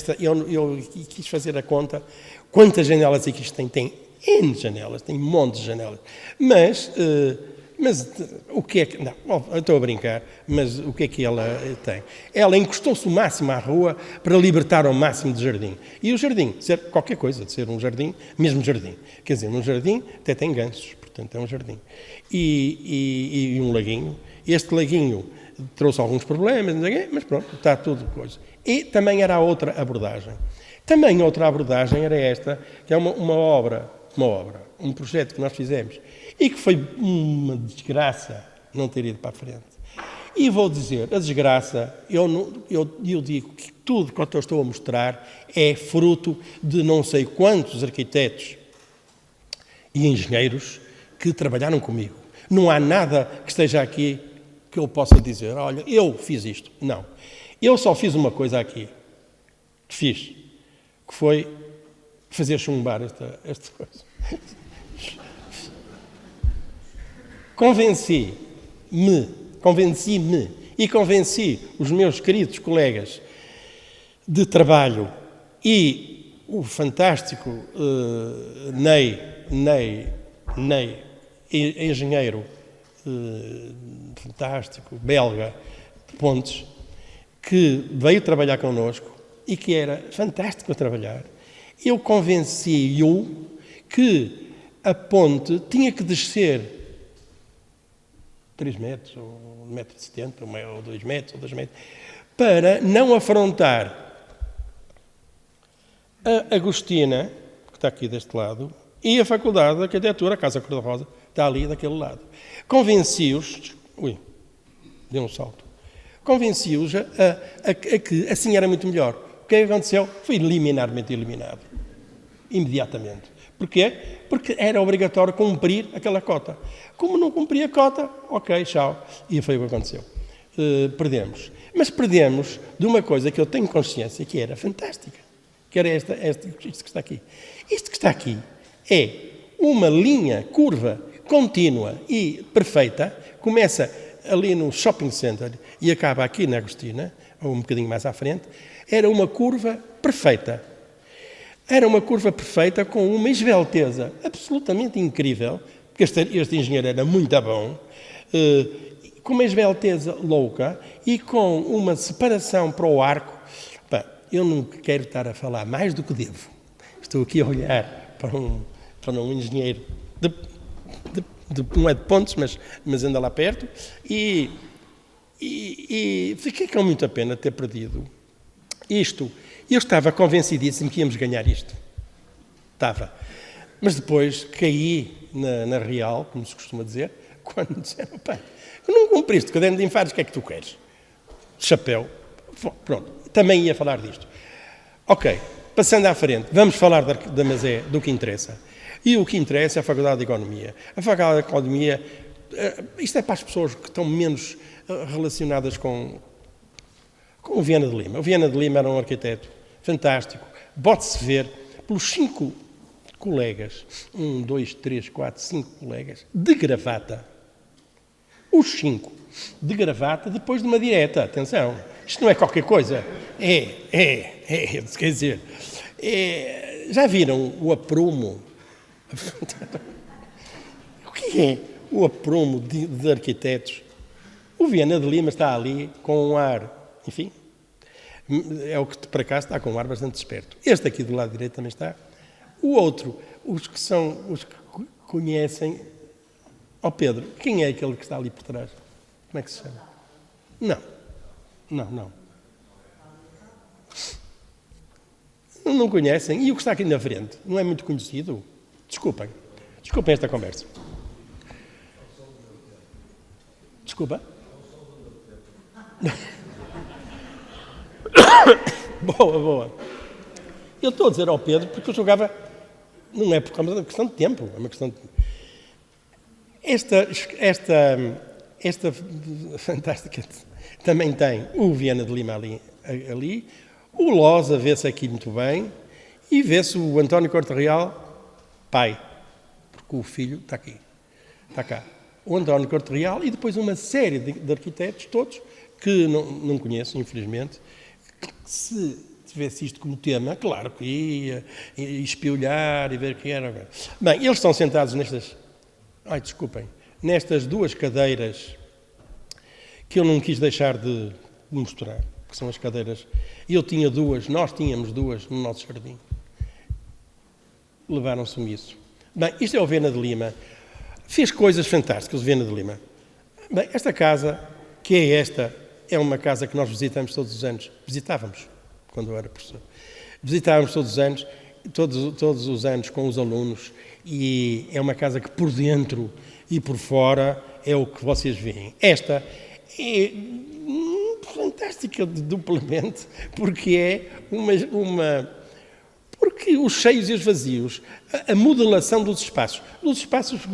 eu quis fazer a conta. Quantas janelas é que isto tem? Tem N janelas, tem montes de janelas. Mas o que é que... Não, eu estou a brincar, mas o que é que ela tem? Ela encostou-se o máximo à rua para libertar ao máximo de jardim. E o jardim, ser qualquer coisa, de ser um jardim, mesmo jardim. Quer dizer, um jardim até tem gansos, portanto é um jardim. E um laguinho. Este laguinho trouxe alguns problemas, mas pronto, está tudo coisa. E também era outra abordagem. Também outra abordagem era esta, que é um projeto que nós fizemos e que foi uma desgraça não ter ido para a frente. E vou dizer, a desgraça, eu digo que tudo quanto eu estou a mostrar é fruto de não sei quantos arquitetos e engenheiros que trabalharam comigo. Não há nada que esteja aqui que eu possa dizer, olha, eu fiz isto. Não. Eu só fiz uma coisa aqui. Que foi fazer chumbar esta coisa. Convenci-me e convenci os meus queridos colegas de trabalho e o fantástico Ney, engenheiro fantástico, belga, de Pontes, que veio trabalhar connosco e que era fantástico a trabalhar. Eu convenci-o que a ponte tinha que descer 3 metros, ou 1,70 m, ou 2 metros, ou 2 metros, para não afrontar a Agostina, que está aqui deste lado, e a Faculdade de Arquitetura, a Casa Cor-de-Rosa, está ali daquele lado. Convenci-os, deu um salto, convenci-os a que assim era muito melhor. O que aconteceu? Foi liminarmente eliminado. Imediatamente. Porquê? Porque era obrigatório cumprir aquela cota. Como não cumpria a cota, ok, tchau. E foi o que aconteceu. Perdemos. Mas perdemos de uma coisa que eu tenho consciência que era fantástica. Que era isto que está aqui. Isto que está aqui é uma linha curva contínua e perfeita. Começa ali no shopping center e acaba aqui na Agostina, ou um bocadinho mais à frente. Era uma curva perfeita. Era uma curva perfeita com uma esbelteza absolutamente incrível, porque este engenheiro era muito bom, com uma esbelteza louca e com uma separação para o arco. Bem, eu não quero estar a falar mais do que devo. Estou aqui a olhar para um engenheiro, não é de Pontes, mas anda lá perto, e fiquei com muita pena de ter perdido isto. Eu estava convencidíssimo que íamos ganhar isto. Estava. Mas depois caí na real, como se costuma dizer, quando disseram, pá, eu não cumpriste o caderno de enfados, o que é que tu queres? Chapéu. Pronto, também ia falar disto. Ok, passando à frente, vamos falar mas é do que interessa. E o que interessa é a Faculdade de Economia. A Faculdade de Economia, isto é para as pessoas que estão menos relacionadas com o Viana de Lima. O Viana de Lima era um arquiteto fantástico. Pode-se ver pelos 5 colegas, 1, 2, 3, 4, 5 colegas, de gravata. Os 5 de gravata depois de uma direta. Atenção, isto não é qualquer coisa. Quer dizer, já viram o aprumo? O que é o aprumo de arquitetos? O Viana de Lima está ali com um ar, enfim, é o que para cá está com um ar bastante esperto. Este aqui do lado direito também está. O outro, os que conhecem... Ó Pedro, quem é aquele que está ali por trás? Como é que se chama? Não. Não conhecem. E o que está aqui na frente? Não é muito conhecido? Desculpem esta conversa. Desculpa? Boa. Eu estou a dizer ao Pedro porque eu jogava... Não é por uma questão de tempo, é uma questão de... Esta fantástica também tem o Viana de Lima ali, o Losa vê-se aqui muito bem e vê-se o António Corte Real, pai, porque o filho está cá. O António Corte Real e depois uma série de arquitetos, todos, que não conheço, infelizmente, que se tivesse isto como tema, claro que ia espiolhar e ver quem era. Bem, eles estão sentados nestas 2 cadeiras que eu não quis deixar de mostrar, que são as cadeiras. Eu tinha 2, nós tínhamos 2 no nosso jardim. Levaram-se-me isso. Bem, isto é o Viana de Lima. Fez coisas fantásticas, o Viana de Lima. Bem, esta casa, é uma casa que nós visitamos todos os anos. Visitávamos, quando eu era professor. Visitávamos todos os anos com os alunos, e é uma casa que por dentro e por fora é o que vocês veem. Esta é fantástica duplamente, porque é porque os cheios e os vazios, a modelação dos espaços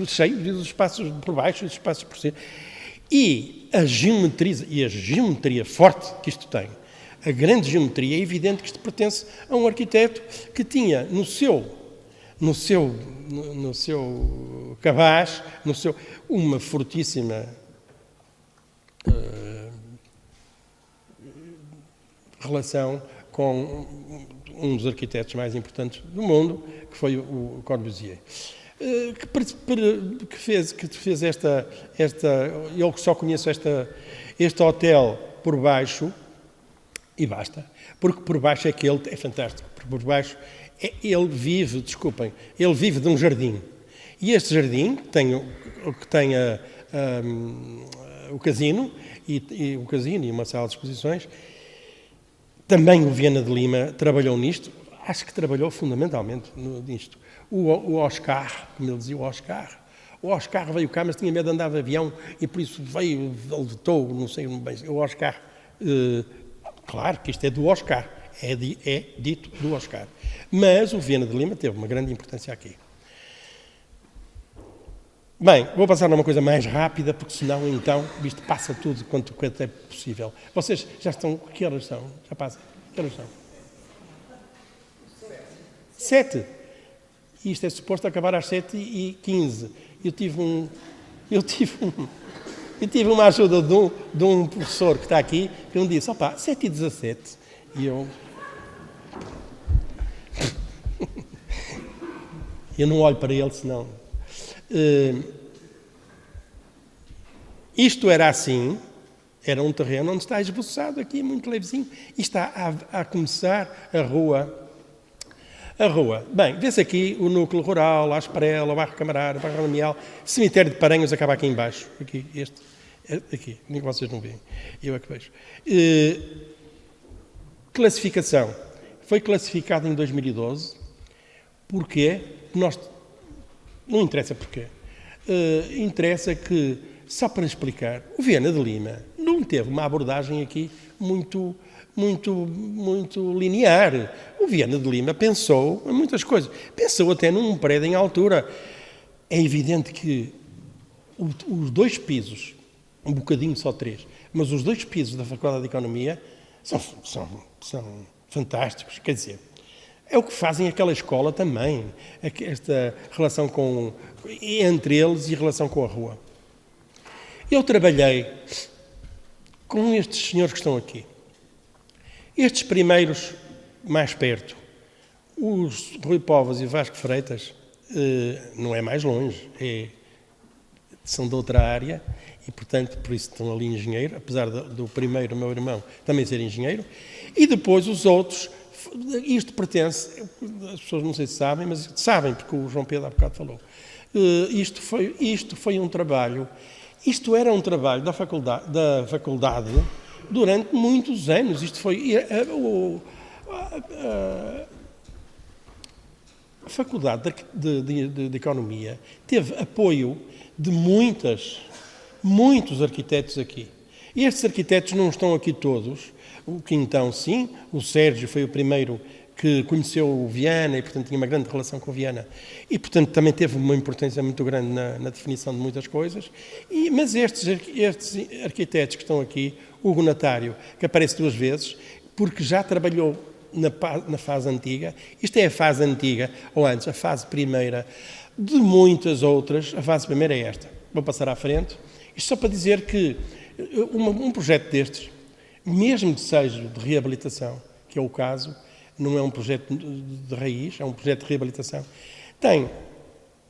cheios e dos espaços por baixo e dos espaços por cima, e a geometria forte que isto tem, a grande geometria, é evidente que isto pertence a um arquiteto que tinha no seu cabaz, uma fortíssima relação com um dos arquitetos mais importantes do mundo, que foi o Corbusier, que fez esta eu só conheço este hotel por baixo, e basta, porque por baixo é fantástico, porque por baixo ele vive de um jardim, e este jardim tem o casino e uma sala de exposições. Também o Viana de Lima trabalhou nisto, acho que trabalhou fundamentalmente nisto. O Oscar, como ele dizia, o Oscar veio cá, mas tinha medo de andar de avião e por isso veio, ele votou, não sei bem, o Oscar, claro que isto é do Oscar, é dito do Oscar, mas o Viana de Lima teve uma grande importância aqui. Bem, vou passar numa coisa mais rápida, porque senão, então, isto passa tudo quanto é possível. Vocês já estão... Que horas são? Já passa? Que horas são? 7. E isto é suposto acabar às 7h15. Eu tive uma ajuda de um professor que está aqui, que me disse, 7h17. E eu... Eu não olho para ele, senão... Isto era assim, era um terreno onde está esboçado aqui, muito levezinho, e está a começar a rua. A rua. Bem, vê-se aqui o núcleo rural, a Asparela, o Bairro Camarário, o Bairro Lamial, o cemitério de Paranhos acaba aqui embaixo. Aqui, aqui, nem que vocês não veem. Eu é que vejo. Classificação. Foi classificado em 2012. Porquê? Não interessa porquê. Interessa que, só para explicar, o Viana de Lima não teve uma abordagem aqui muito linear. O Viana de Lima pensou em muitas coisas. Pensou até num prédio em altura. É evidente que os 2 pisos, um bocadinho só 3, mas os 2 pisos da Faculdade de Economia são fantásticos. Quer dizer, é o que fazem aquela escola também. Esta relação entre eles e a relação com a rua. Eu trabalhei com estes senhores que estão aqui. Estes primeiros, mais perto, os Rui Povas e Vasco Freitas, não é mais longe, são de outra área e, portanto, por isso estão ali engenheiro, apesar do primeiro, meu irmão, também ser engenheiro. E depois os outros, isto pertence, as pessoas não sei se sabem, mas sabem, porque o João Pedro há bocado falou. Isto foi um trabalho, isto era um trabalho da faculdade durante muitos anos. Isto foi... A Faculdade de Economia teve apoio de muitos arquitetos aqui. E estes arquitetos não estão aqui todos. O Quintão, sim. O Sérgio foi o primeiro que conheceu o Viana e, portanto, tinha uma grande relação com o Viana. E, portanto, também teve uma importância muito grande na definição de muitas coisas. Mas estes arquitetos que estão aqui, Hugo Natário, que aparece 2 vezes, porque já trabalhou na fase antiga. Isto é a fase antiga, ou antes, a fase primeira de muitas outras. A fase primeira é esta. Vou passar à frente. Isto só para dizer que um projeto destes, mesmo que seja de reabilitação, que é o caso, não é um projeto de raiz, é um projeto de reabilitação,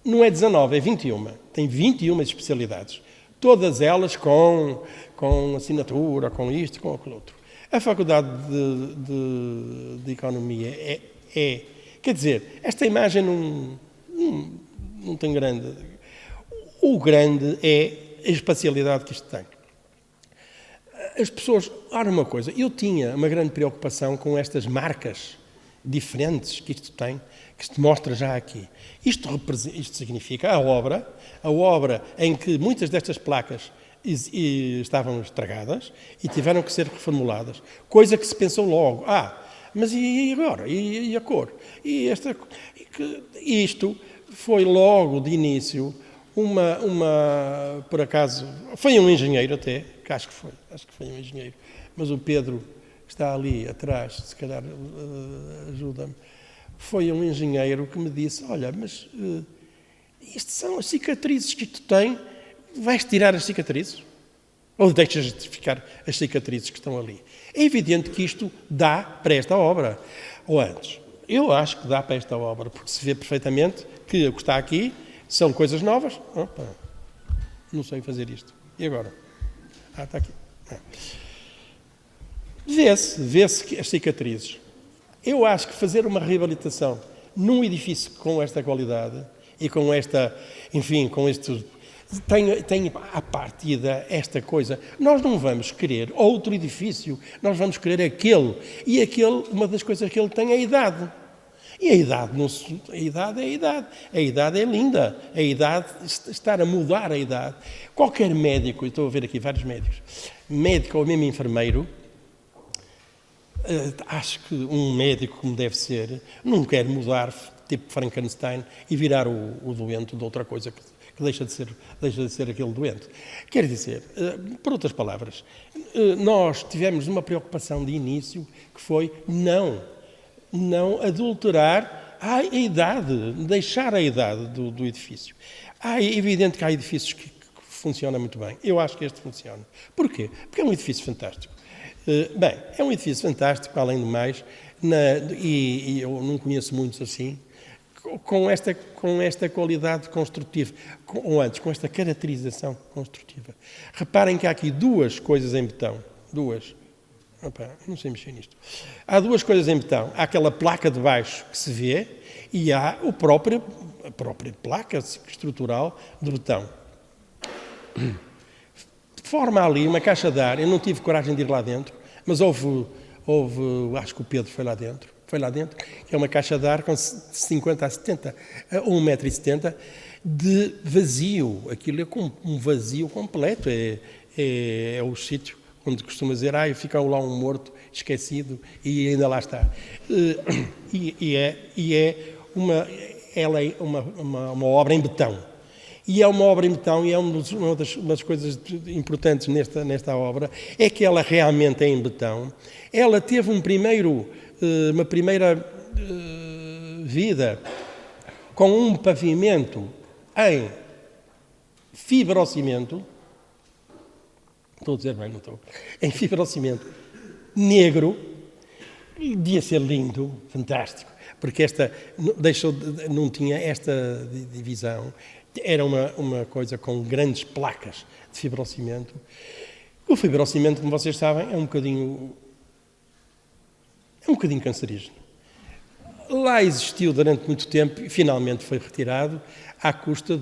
não é 19, é 21. Tem 21 especialidades. Todas elas com assinatura, com isto, com aquilo outro. A Faculdade de Economia quer dizer, esta imagem não tem grande... O grande é a espacialidade que isto tem. As pessoas... Ora, uma coisa, eu tinha uma grande preocupação com estas marcas diferentes que isto tem, que se mostra já aqui. Isto significa a obra em que muitas destas placas estavam estragadas e tiveram que ser reformuladas. Coisa que se pensou logo. Mas e agora? E a cor? Isto foi logo de início por acaso, foi um engenheiro até, que acho que foi um engenheiro, mas o Pedro está ali atrás, se calhar ajuda-me, foi um engenheiro que me disse, olha, mas isto são as cicatrizes que tu tens, vais tirar as cicatrizes? Ou deixas de ficar as cicatrizes que estão ali? É evidente que isto dá para esta obra. Ou antes, eu acho que dá para esta obra, porque se vê perfeitamente que o que está aqui são coisas novas. Opa, não sei fazer isto. E agora? Está aqui. Vê-se as cicatrizes. Eu acho que fazer uma reabilitação num edifício com esta qualidade e com esta, enfim, com este... Tem à partida esta coisa. Nós não vamos querer outro edifício, nós vamos querer aquele. E aquele, uma das coisas que ele tem é a idade. E a idade é a idade. A idade é linda. A idade, estar a mudar a idade. Qualquer médico, eu estou a ver aqui vários médicos, médico ou mesmo enfermeiro, acho que um médico, como deve ser, não quer mudar, tipo Frankenstein, e virar o doente de outra coisa que deixa de ser aquele doente. Quer dizer, por outras palavras, nós tivemos uma preocupação de início que foi não adulterar a idade, deixar a idade do edifício. É evidente que há edifícios que funcionam muito bem. Eu acho que este funciona. Porquê? Porque é um edifício fantástico. É um edifício fantástico, além do mais, e eu não conheço muitos assim, com esta qualidade construtiva, ou antes, com esta caracterização construtiva. Reparem que há aqui duas coisas em betão. Duas. Opa, não sei mexer nisto. Há duas coisas em betão. Há aquela placa de baixo que se vê e há a própria placa estrutural de betão. Forma ali uma caixa de ar. Eu não tive coragem de ir lá dentro, mas acho que o Pedro foi lá dentro, que é uma caixa de ar com 50 a 70, ou 1,70 m de vazio. Aquilo é um vazio completo. É o sítio onde costuma dizer, fica lá um morto esquecido e ainda lá está. Ela é uma obra em betão. E é uma obra em betão, e é uma das coisas importantes nesta obra, é que ela realmente é em betão. Ela teve uma primeira vida com um pavimento em fibrocimento. Estou a dizer bem, não estou? Em fibrocimento negro. Devia ser lindo, fantástico, porque não tinha esta divisão. Era uma coisa com grandes placas de fibrocimento. O fibrocimento, como vocês sabem, é um bocadinho cancerígeno. Lá existiu durante muito tempo e finalmente foi retirado à custa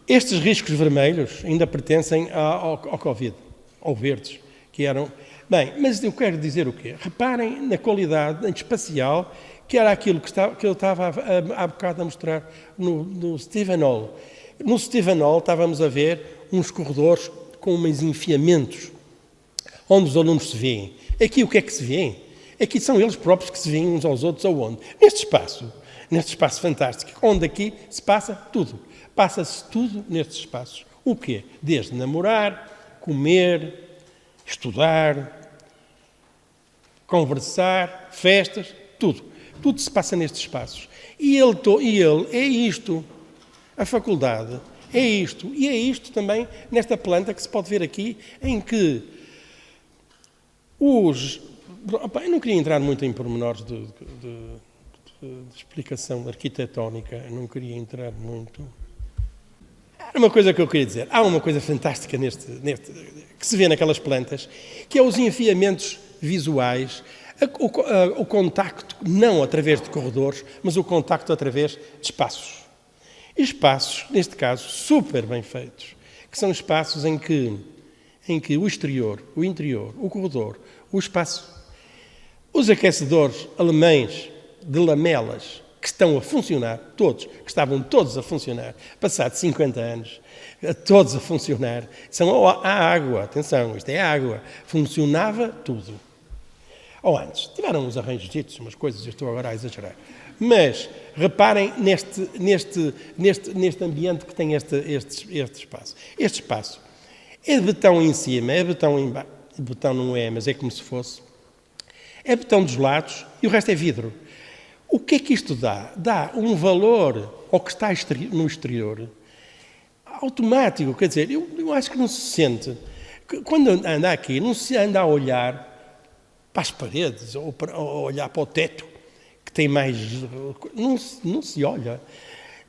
estes riscos vermelhos ainda pertencem ao Covid, ao verdes, que eram... Bem, mas eu quero dizer o quê? Reparem na qualidade espacial, que era aquilo que eu estava há bocado a mostrar no Stephen Hall. No Stephen Hall estávamos a ver uns corredores com uns enfiamentos, onde os alunos se veem. Aqui o que é que se vê? Aqui são eles próprios que se veem uns aos outros aonde? Neste espaço fantástico, onde aqui se passa tudo. Passa-se tudo nestes espaços. O quê? Desde namorar, comer, estudar, conversar, festas, tudo. Tudo se passa nestes espaços. E ele é isto. A faculdade é isto. E é isto também nesta planta que se pode ver aqui, em que eu não queria entrar muito em pormenores de explicação arquitetónica, eu não queria entrar muito. Há uma coisa que eu queria dizer. Há uma coisa fantástica que se vê naquelas plantas, que é os enfiamentos visuais, o contacto, não através de corredores, mas o contacto através de espaços. Espaços, neste caso, super bem feitos, que são espaços em que o exterior, o interior, o corredor, o espaço, os aquecedores alemães de lamelas que estão a funcionar, que estavam todos a funcionar, passados 50 anos, todos a funcionar, são a água, atenção, isto é água, funcionava tudo. Ou antes, tiveram uns arranjos ditos, umas coisas, eu estou agora a exagerar. Mas reparem neste ambiente que tem este espaço. Este espaço é de betão em cima, é betão em baixo. Betão não é, mas é como se fosse. É betão dos lados e o resto é vidro. O que é que isto dá? Dá um valor ao que está no exterior automático. Quer dizer, eu acho que não se sente. Quando anda aqui, não se anda a olhar para as paredes ou a olhar para o teto, que tem mais... Não se olha.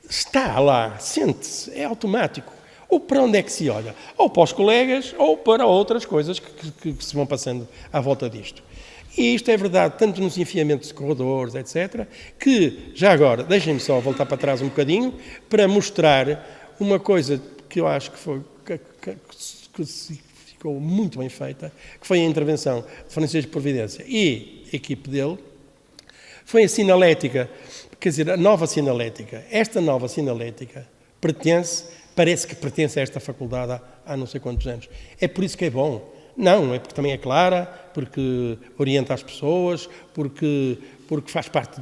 Está lá, sente-se, é automático. Ou para onde é que se olha? Ou para os colegas, ou para outras coisas que se vão passando à volta disto. E isto é verdade, tanto nos enfiamentos de corredores, etc., que, já agora, deixem-me só voltar para trás um bocadinho, para mostrar uma coisa que eu acho que ficou muito bem feita, que foi a intervenção de Francisco Providência e a equipe dele, foi a sinalética, quer dizer, a nova sinalética. Esta nova sinalética parece que pertence a esta faculdade há não sei quantos anos. É por isso que é bom. Não, é porque também é clara, porque orienta as pessoas, porque faz parte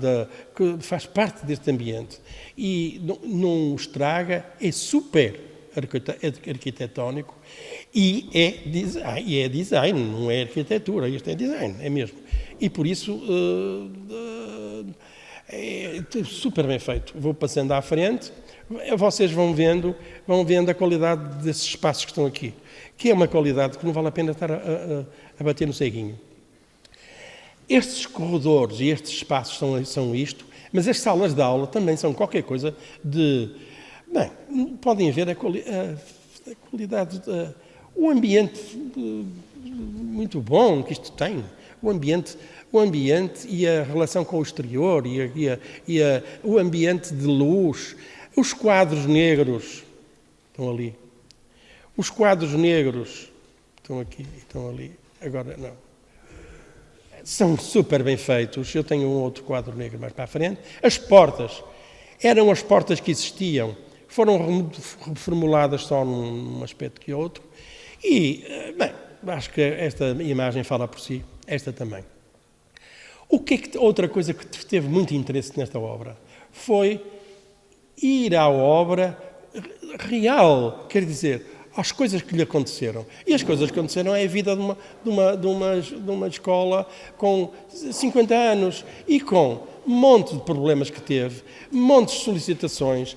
deste ambiente. E não estraga, é super arquitetónico e é design, não é arquitetura, isto é design, é mesmo. E por isso é super bem feito. Vou passando à frente, vocês vão vendo a qualidade desses espaços que estão aqui, que é uma qualidade que não vale a pena estar a bater no ceguinho. Estes corredores e estes espaços são isto, mas as salas de aula também são qualquer coisa de... Bem, podem ver a qualidade, o ambiente muito bom que isto tem, o ambiente e a relação com o exterior o ambiente de luz, os quadros negros estão ali, os quadros negros estão aqui, estão ali, agora não. São super bem feitos. Eu tenho um outro quadro negro mais para a frente. As portas eram as portas que existiam, foram reformuladas só num aspecto que outro. E, bem, acho que esta imagem fala por si, esta também. Outra coisa que teve muito interesse nesta obra foi ir à obra real, quer dizer, às coisas que lhe aconteceram. E as coisas que aconteceram é a vida de uma escola com 50 anos e com um monte de problemas que teve, montes de solicitações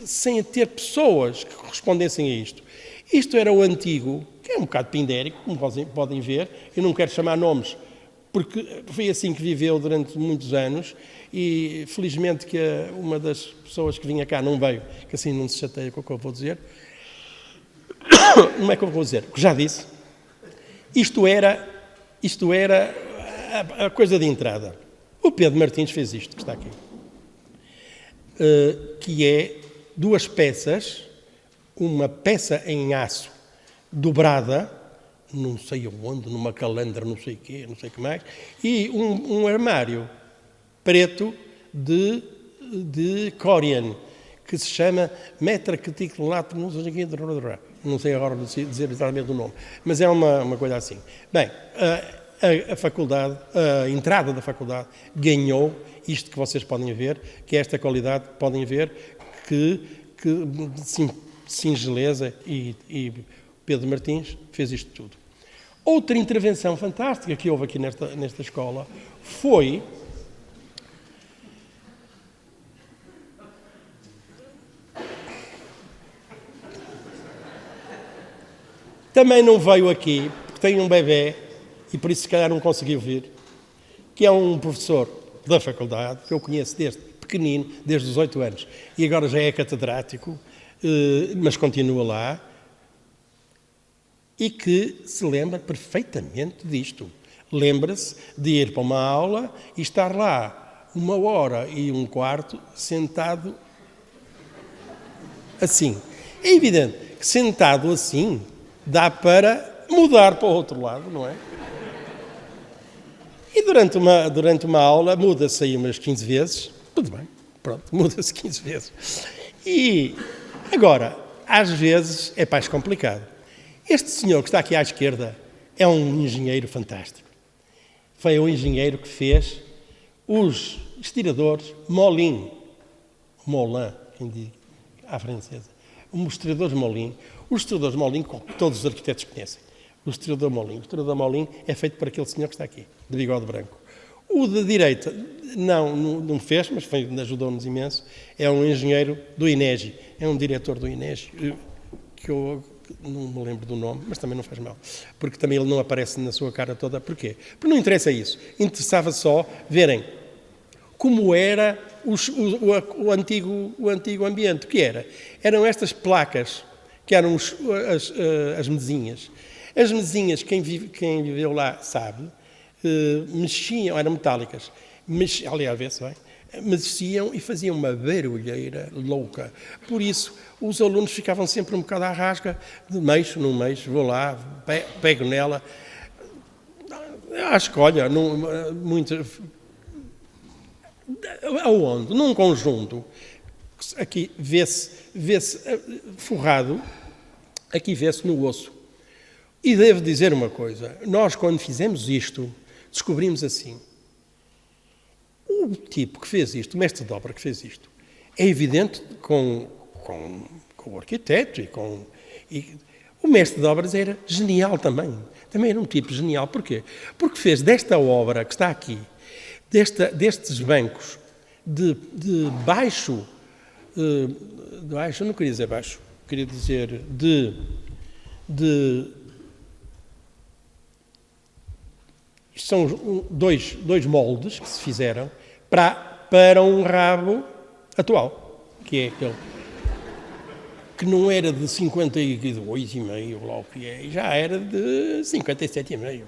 sem ter pessoas que correspondessem a isto. Isto era o antigo, que é um bocado pindérico, como podem ver. Eu não quero chamar nomes, porque foi assim que viveu durante muitos anos e felizmente que uma das pessoas que vinha cá não veio, que assim não se chateia com o que eu vou dizer. Não é que eu vou dizer, que já disse. Isto era a coisa de entrada. O Pedro Martins fez isto, que está aqui, que é 2 peças, uma peça em aço dobrada, não sei onde, numa calandra, não sei o quê, não sei o que mais, e um armário preto de Corian, que se chama Metracticulato, não sei agora dizer exatamente o nome, mas é uma coisa assim. Bem, a faculdade, a entrada da faculdade ganhou isto que vocês podem ver, que é esta qualidade, podem ver que singeleza e Pedro Martins fez isto tudo. Outra intervenção fantástica que houve aqui nesta escola foi também não veio aqui, porque tem um bebê, e por isso se calhar não conseguiu vir, que é um professor da faculdade, que eu conheço desde pequenino, desde os 8 anos, e agora já é catedrático, mas continua lá, e que se lembra perfeitamente disto. Lembra-se de ir para uma aula e estar lá 1h15 sentado assim. É evidente que sentado assim dá para mudar para o outro lado, não é? E durante uma aula muda-se aí umas 15 vezes, tudo bem, pronto, muda-se 15 vezes. E agora, às vezes é mais complicado. Este senhor que está aqui à esquerda é um engenheiro fantástico. Foi o engenheiro que fez os estiradores Molin, quem diz, à francesa. Os estiradores Molin. Os estiradores Molin, que todos os arquitetos conhecem. O estirador Molin. O estirador Molin é feito por aquele senhor que está aqui, de bigode branco. O da direita, não fez, mas ajudou-nos imenso. É um engenheiro do INEGI. É um diretor do INEGI, que eu não me lembro do nome, mas também não faz mal. Porque também ele não aparece na sua cara toda. Porquê? Porque não interessa isso. Interessava só verem como era o antigo ambiente. O que era? Eram estas placas, que eram as mesinhas. As mesinhas, quem viveu lá sabe, mexiam, eram metálicas. Aliás, vê-se bem. Mexiam e faziam uma barulheira louca. Por isso, os alunos ficavam sempre um bocado à rasca, de mexo, não mexo, vou lá, pego nela. Acho que, olha, aonde? Num conjunto, aqui vê-se forrado, aqui vê-se no osso. E devo dizer uma coisa, nós quando fizemos isto, descobrimos assim, o tipo que fez isto, o mestre de obra que fez isto, é evidente com o arquiteto e o mestre de obras era genial também era um tipo genial. Porquê? Porque fez desta obra que está aqui, destes bancos de baixo, eu não queria dizer baixo, queria dizer Isto são dois moldes que se fizeram para um rabo atual, que é aquele que não era de 52,5, lá o que é, já era de 57,5.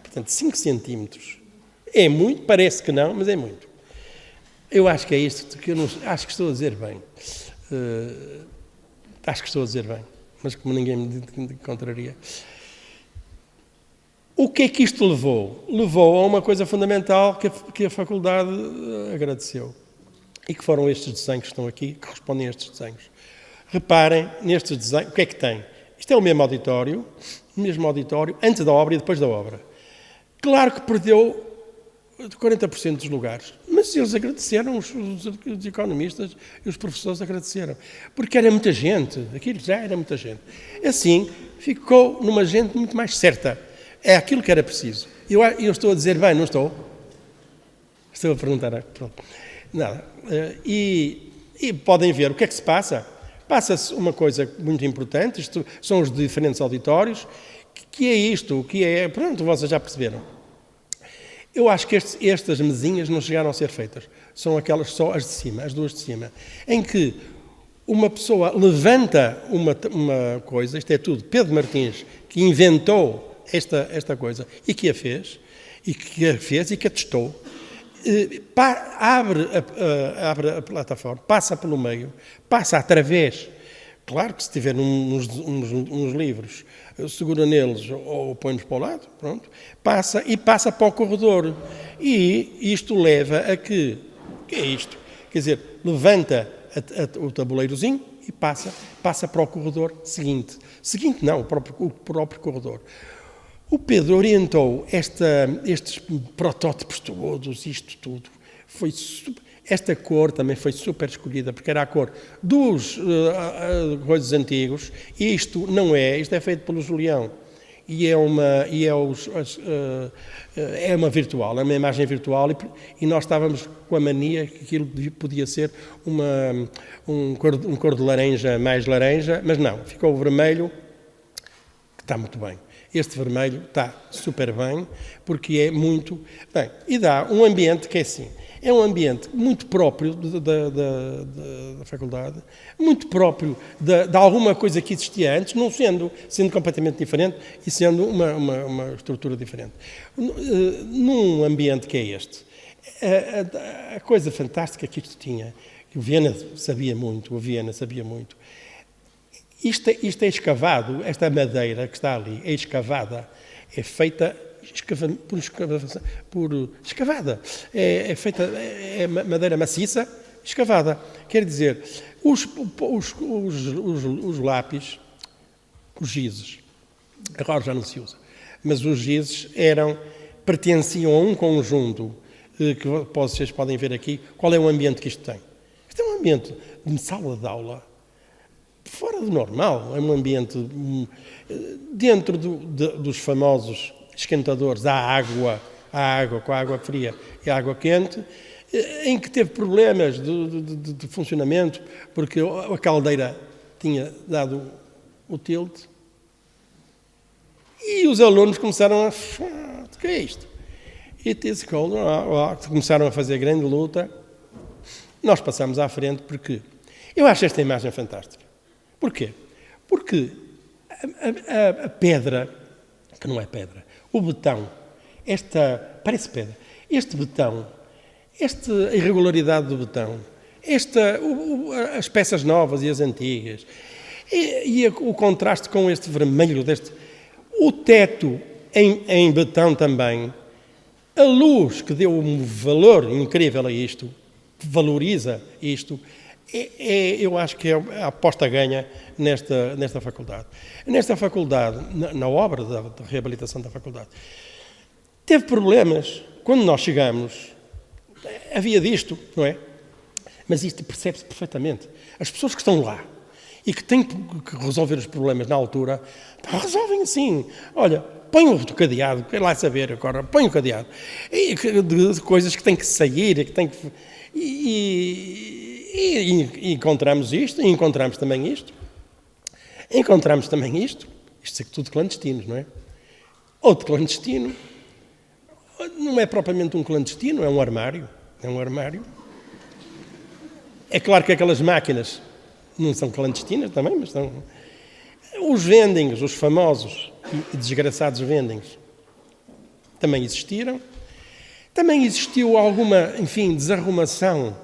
Portanto, 5 centímetros. É muito, parece que não, mas é muito. Eu acho que é isto que eu não, acho que estou a dizer bem. Acho que estou a dizer bem, mas como ninguém me contraria. O que é que isto levou? Levou a uma coisa fundamental que a faculdade agradeceu. E que foram estes desenhos que estão aqui, que respondem a estes desenhos. Reparem nestes desenhos, o que é que tem? Isto é o mesmo auditório, antes da obra e depois da obra. Claro que perdeu 40% dos lugares, mas eles agradeceram, os economistas e os professores agradeceram, porque era muita gente, aquilo já era muita gente. Assim, ficou numa gente muito mais certa. É aquilo que era preciso. Eu estou a dizer bem, não estou? Estou a perguntar. Pronto. Nada. E podem ver o que é que se passa. Passa-se uma coisa muito importante, isto são os diferentes auditórios, que é isto, que é... Pronto, vocês já perceberam. Eu acho que estas mesinhas não chegaram a ser feitas. São aquelas só as de cima, as duas de cima, em que uma pessoa levanta uma coisa, isto é tudo Pedro Martins, que inventou esta coisa e que a fez, e que a testou, abre a plataforma, passa pelo meio, passa através. Claro que se tiver uns livros, segura neles ou põe-nos para o lado, pronto, passa para o corredor. E isto leva a que é isto? Quer dizer, levanta o tabuleirozinho e passa para o corredor seguinte. Seguinte não, o próprio corredor. O Pedro orientou estes protótipos todos, isto tudo. Esta cor também foi super escolhida, porque era a cor dos coisas antigos. Isto é feito pelo Julião. E é uma virtual, é uma imagem virtual, e nós estávamos com a mania que aquilo podia ser um cor de laranja, mais laranja, mas não, ficou o vermelho, que está muito bem. Este vermelho está super bem, porque é muito bem. E dá um ambiente que é assim, é um ambiente muito próprio da faculdade, muito próprio de alguma coisa que existia antes, não sendo completamente diferente e sendo uma estrutura diferente. Num ambiente que é este, a coisa fantástica que isto tinha, que o Viena sabia muito, isto é escavado, esta madeira que está ali é escavada, é feita por escavada. É feita, é madeira maciça, escavada. Quer dizer, os lápis, os gizes, agora já não se usa, mas os gizes pertenciam a um conjunto que vocês podem ver aqui. Qual é o ambiente que isto tem? Isto é um ambiente de sala de aula, fora do normal, é um ambiente dentro dos famosos esquentadores, há água com a água fria e a água quente, em que teve problemas de funcionamento, porque a caldeira tinha dado o tilt, e os alunos começaram o que é isto? It is cold, começaram a fazer grande luta. Nós passamos à frente porque eu acho esta imagem fantástica. Porquê? Porque a pedra, que não é pedra, o betão, parece pedra, este betão, esta irregularidade do betão, as peças novas e as antigas, e o contraste com este vermelho, o teto em betão também, a luz que deu um valor incrível a isto, que valoriza isto, eu acho que é a aposta ganha nesta faculdade. Nesta faculdade, na obra da reabilitação da faculdade, teve problemas. Quando nós chegamos, havia disto, não é? Mas isto percebe-se perfeitamente. As pessoas que estão lá e que têm que resolver os problemas na altura, resolvem assim. Olha, põe o cadeado, quer lá saber agora, põe o cadeado. De coisas que têm que sair, que têm que... E encontramos isto, e encontramos também isto. Isto é tudo clandestinos, não é? Outro clandestino, Não é propriamente um clandestino, é um armário. É um armário. É claro que aquelas máquinas não são clandestinas também, mas são... Os vendings, os famosos e desgraçados vendings, também existiram. Também existiu alguma, enfim, desarrumação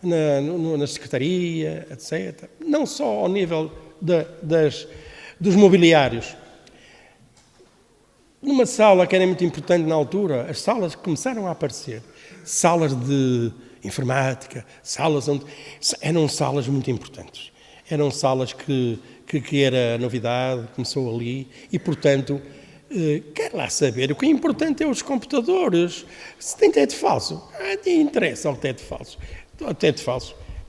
na secretaria, etc. Não só ao nível dos mobiliários. Numa sala que era muito importante na altura, as salas começaram a aparecer. Salas de informática, salas onde... Eram salas muito importantes. Eram salas que era novidade, começou ali, e, portanto, quer lá saber, o que é importante é os computadores. Se tem teto falso, interessa ao teto falso.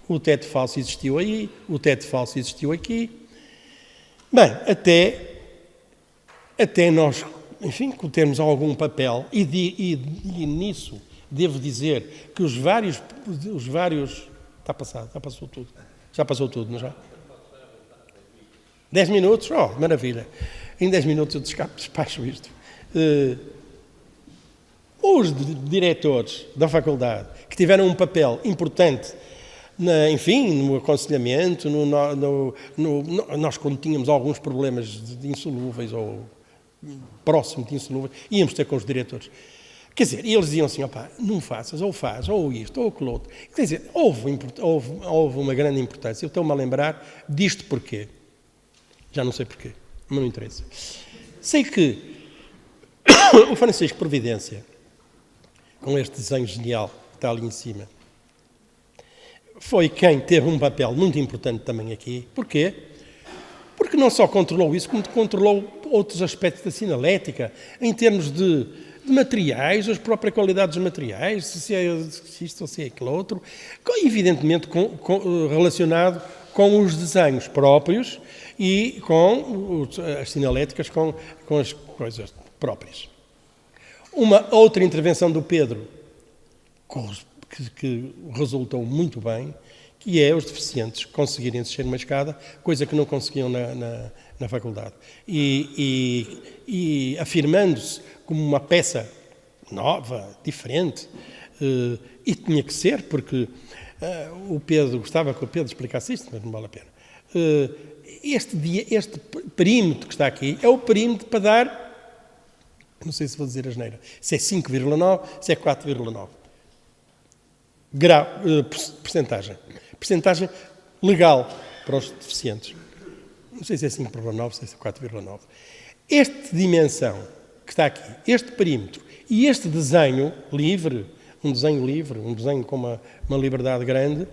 O teto falso existiu aí, o teto falso existiu aqui. Bem, até nós, enfim, termos algum papel, e nisso devo dizer que os vários... Já passou tudo. Já passou tudo, não já? 10 minutos? Oh, maravilha. Em 10 minutos eu despacho isto. Os diretores da faculdade, que tiveram um papel importante, no aconselhamento, nós quando tínhamos alguns problemas de insolúveis ou próximo de insolúveis, íamos ter com os diretores. Quer dizer, e eles diziam assim, opá, não faças, ou faz, ou isto, ou aquilo outro. Quer dizer, houve uma grande importância. Eu estou-me a lembrar disto porquê. Já não sei porquê, mas não interessa. Sei que o Francisco Providência, com este desenho genial que está ali em cima, foi quem teve um papel muito importante também aqui. Porquê? Porque não só controlou isso, como controlou outros aspectos da sinalética, em termos de materiais, as próprias qualidades dos materiais, se é isto ou se é aquilo outro, evidentemente relacionado com os desenhos próprios e com as sinaléticas, com as coisas próprias. Uma outra intervenção do Pedro, que resultou muito bem, que é os deficientes conseguirem descer uma escada, coisa que não conseguiam na faculdade. E afirmando-se como uma peça nova, diferente, e tinha que ser, porque o Pedro, gostava que o Pedro explicasse isto, mas não vale a pena. Este perímetro que está aqui é o perímetro para dar, não sei se vou dizer asneira, se é 5,9, se é 4,9. Percentagem legal para os deficientes. Não sei se é 5,9, se é 4,9. Esta dimensão que está aqui, este perímetro e este desenho livre, um desenho com uma liberdade grande,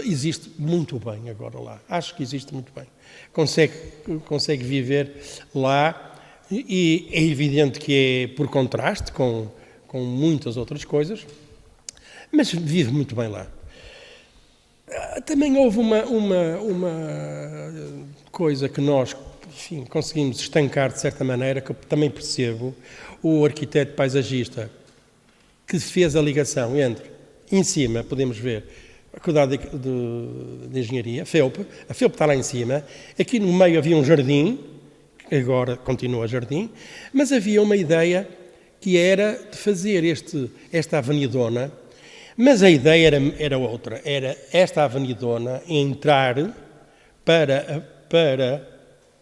existe muito bem agora lá. Acho que existe muito bem. Consegue viver lá e é evidente que é por contraste com muitas outras coisas, mas vive muito bem lá. Também houve uma coisa que nós, enfim, conseguimos estancar de certa maneira, que eu também percebo, o arquiteto paisagista que fez a ligação entre, em cima, podemos ver, a Faculdade de Engenharia, a FEUP está lá em cima, aqui no meio havia um jardim, que agora continua jardim, mas havia uma ideia que era de fazer esta avenidona, mas a ideia era outra, era esta avenidona entrar para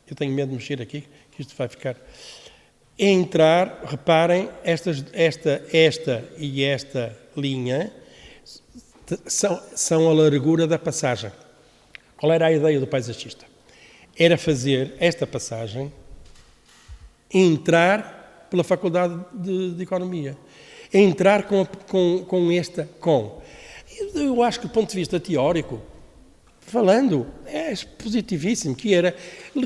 eu tenho medo de mexer aqui, que isto vai ficar, entrar, reparem, esta e esta linha são a largura da passagem. Qual era a ideia do paisagista? Era fazer esta passagem entrar pela Faculdade de Economia. Entrar eu acho que do ponto de vista teórico, falando, é positivíssimo, que era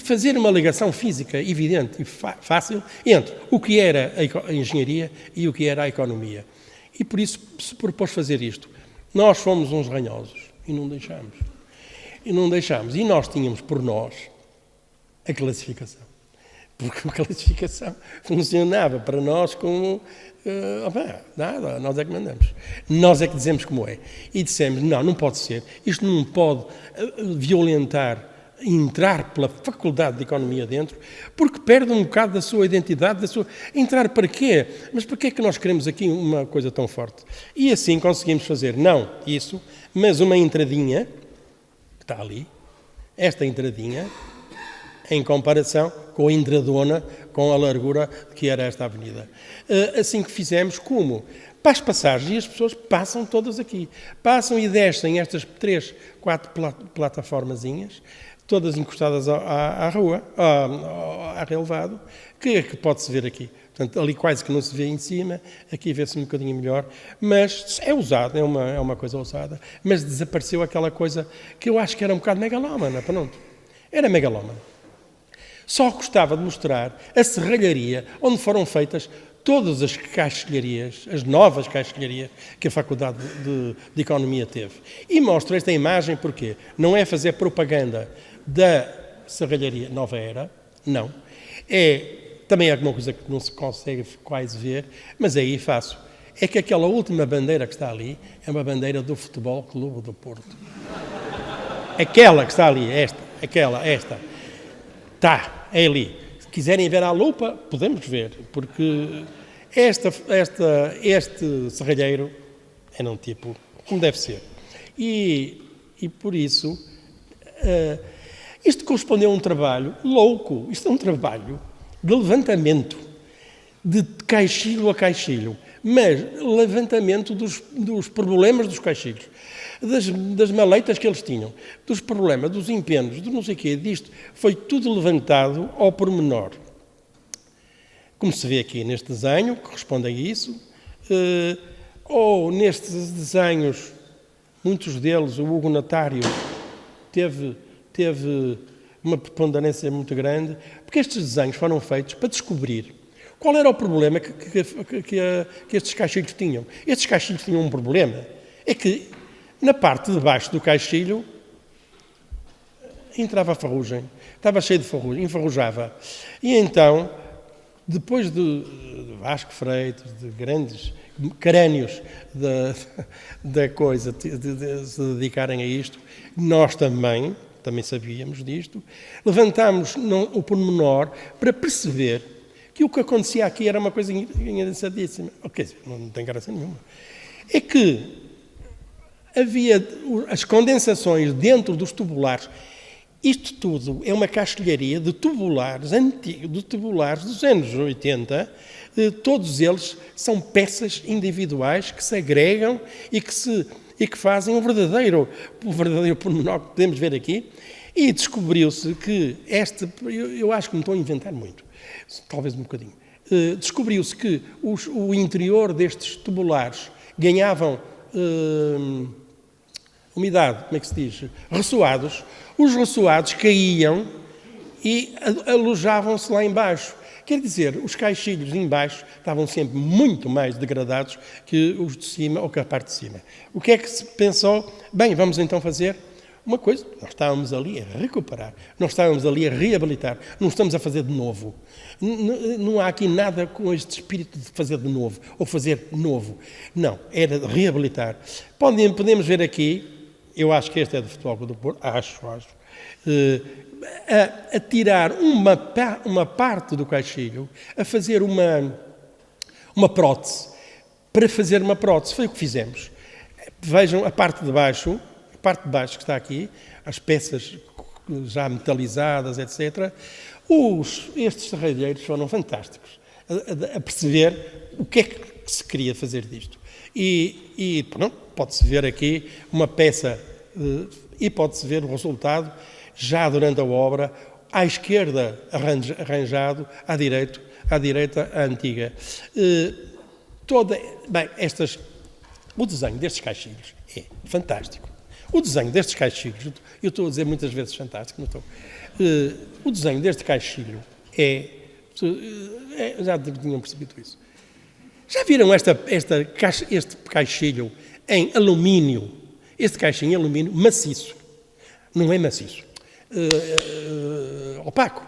fazer uma ligação física evidente e fácil entre o que era a engenharia e o que era a economia. E por isso se propôs fazer isto. Nós fomos uns ranhosos e não deixámos. E nós tínhamos por nós a classificação. Porque a classificação funcionava para nós como... nada, nós é que mandamos. Nós é que dizemos como é. E dissemos, não pode ser. Isto não pode violentar entrar pela faculdade de economia dentro, porque perde um bocado da sua identidade, entrar para quê? Mas para que é que nós queremos aqui uma coisa tão forte? E assim conseguimos fazer, não isso, mas uma entradinha, que está ali, esta entradinha, em comparação com a entradona, com a largura que era esta avenida. Assim que fizemos, como? Para as passagens, e as pessoas passam todas aqui. Passam e descem estas 3, 4 plataformazinhas, todas encostadas à rua, ao relevado, que pode-se ver aqui. Portanto, ali quase que não se vê em cima, aqui vê-se um bocadinho melhor, mas é usado, é uma coisa usada, mas desapareceu aquela coisa que eu acho que era um bocado megalómana, pronto. Era megalómana. Só gostava de mostrar a serralharia onde foram feitas todas as caixilharias, as novas caixilharias que a Faculdade de Economia teve. E mostro esta imagem porque não é fazer propaganda da serralharia Nova Era, não. Também é alguma coisa que não se consegue quase ver, mas aí faço. É que aquela última bandeira que está ali é uma bandeira do Futebol Clube do Porto. Aquela que está ali, esta. Está, é ali. Se quiserem ver à lupa, podemos ver, porque este serralheiro era um tipo como deve ser. E por isso, isto correspondeu a um trabalho louco, isto é um trabalho de levantamento, de caixilho a caixilho, mas levantamento dos problemas dos caixilhos, das maleitas que eles tinham, dos problemas, dos empenos, do não sei o quê, disto, foi tudo levantado ao pormenor. Como se vê aqui neste desenho, que corresponde a isso, ou nestes desenhos, muitos deles, o Hugo Natário teve uma preponderância muito grande, porque estes desenhos foram feitos para descobrir qual era o problema que estes caixilhos tinham. Estes caixilhos tinham um problema, é que na parte de baixo do caixilho entrava a ferrugem, estava cheio de ferrugem, enferrujava. E então, depois de Vasco Freitas, de grandes crânios da coisa, de se dedicarem a isto, nós também sabíamos disto, levantámos o pormenor para perceber que o que acontecia aqui era uma coisa engraçadíssima. Quer dizer, não tem graça nenhuma. É que havia as condensações dentro dos tubulares. Isto tudo é uma caixilharia de tubulares antigos, de tubulares dos anos 80. Todos eles são peças individuais que se agregam e que fazem um verdadeiro pormenor que podemos ver aqui. E descobriu-se que eu acho que me estou a inventar muito, talvez um bocadinho. Descobriu-se que o interior destes tubulares ganhavam umidade, como é que se diz? Ressoados. Os ressoados caíam e alojavam-se lá embaixo. Quer dizer, os caixilhos em baixo estavam sempre muito mais degradados que os de cima ou que a parte de cima. O que é que se pensou? Bem, vamos então fazer uma coisa. Nós estávamos ali a recuperar, nós estávamos ali a reabilitar, não estamos a fazer de novo. Não há aqui nada com este espírito de fazer de novo ou fazer novo. Não, era de reabilitar. Podemos ver aqui, eu acho que este é do Futebol Clube do Porto, acho, a tirar uma parte do caixilho, a fazer uma prótese. Para fazer uma prótese, foi o que fizemos. Vejam a parte de baixo que está aqui, as peças já metalizadas, etc. Estes serralheiros foram fantásticos a perceber o que é que se queria fazer disto. E pronto, pode-se ver aqui uma peça e pode-se ver o resultado já durante a obra, à esquerda arranjado, à direita a antiga. O desenho destes caixilhos é fantástico. O desenho destes caixilhos, eu estou a dizer muitas vezes fantástico, não estou. O desenho deste caixilho já tinham percebido isso. Já viram este caixilho em alumínio? Este caixinho em alumínio maciço. Não é maciço. Opaco.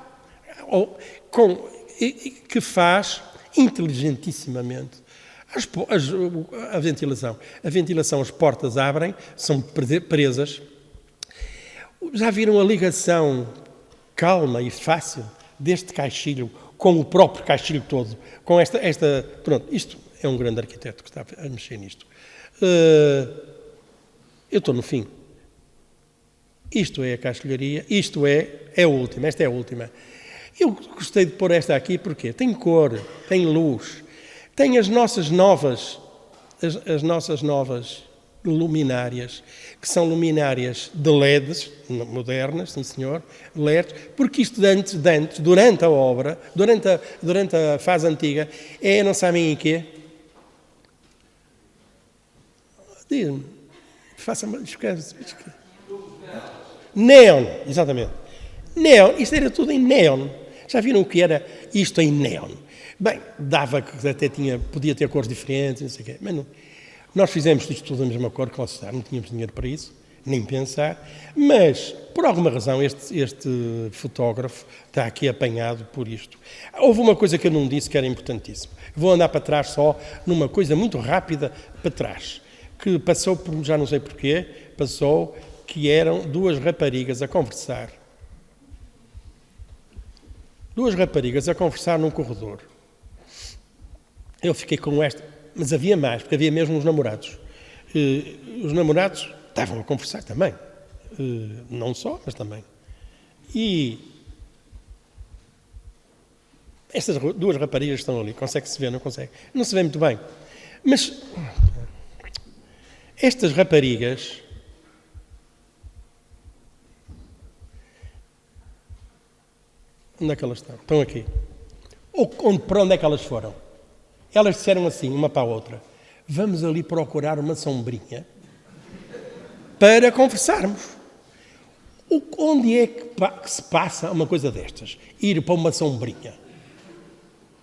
Que faz inteligentissimamente a ventilação. A ventilação, as portas abrem, são presas. Já viram a ligação calma e fácil deste caixilho com o próprio caixilho todo? Com pronto, isto é um grande arquiteto que está a mexer nisto. Eu estou no fim. Isto é a caixilharia, isto é a última, esta é a última. Eu gostei de pôr esta aqui porque tem cor, tem luz, tem as nossas novas luminárias, que são luminárias de LEDs, modernas, sim senhor, LEDs, porque isto antes, durante a obra, durante a fase antiga, não sabem em quê? Diz-me, faça-me esquece. Neon, exatamente. Neon, isto era tudo em neon. Já viram o que era isto em neon? Bem, dava que até podia ter cores diferentes, não sei o quê, mas não. Nós fizemos isto tudo da mesma cor, claro está, não tínhamos dinheiro para isso, nem pensar, mas, por alguma razão, este fotógrafo está aqui apanhado por isto. Houve uma coisa que eu não disse que era importantíssima. Vou andar para trás só numa coisa muito rápida para trás, que passou por, já não sei porquê, que eram duas raparigas a conversar. Duas raparigas a conversar num corredor. Eu fiquei com esta, mas havia mais, porque havia mesmo os namorados. Os namorados estavam a conversar também. Não só, mas também. E estas duas raparigas estão ali. Consegue-se ver? Não consegue? Não se vê muito bem. Mas estas raparigas... Onde é que elas estão? Estão aqui. Para onde é que elas foram? Elas disseram assim, uma para a outra: vamos ali procurar uma sombrinha para conversarmos. Onde é que se passa uma coisa destas? Ir para uma sombrinha.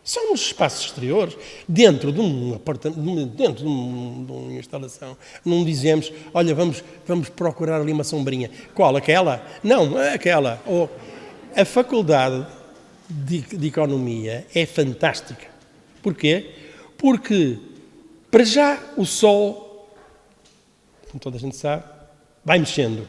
São nos espaços exteriores, dentro de um apartamento, dentro de uma instalação. Não dizemos, olha, vamos procurar ali uma sombrinha. Qual? Aquela? Não, aquela. A faculdade de Economia é fantástica. Porquê? Porque, para já, o sol, como toda a gente sabe, vai mexendo.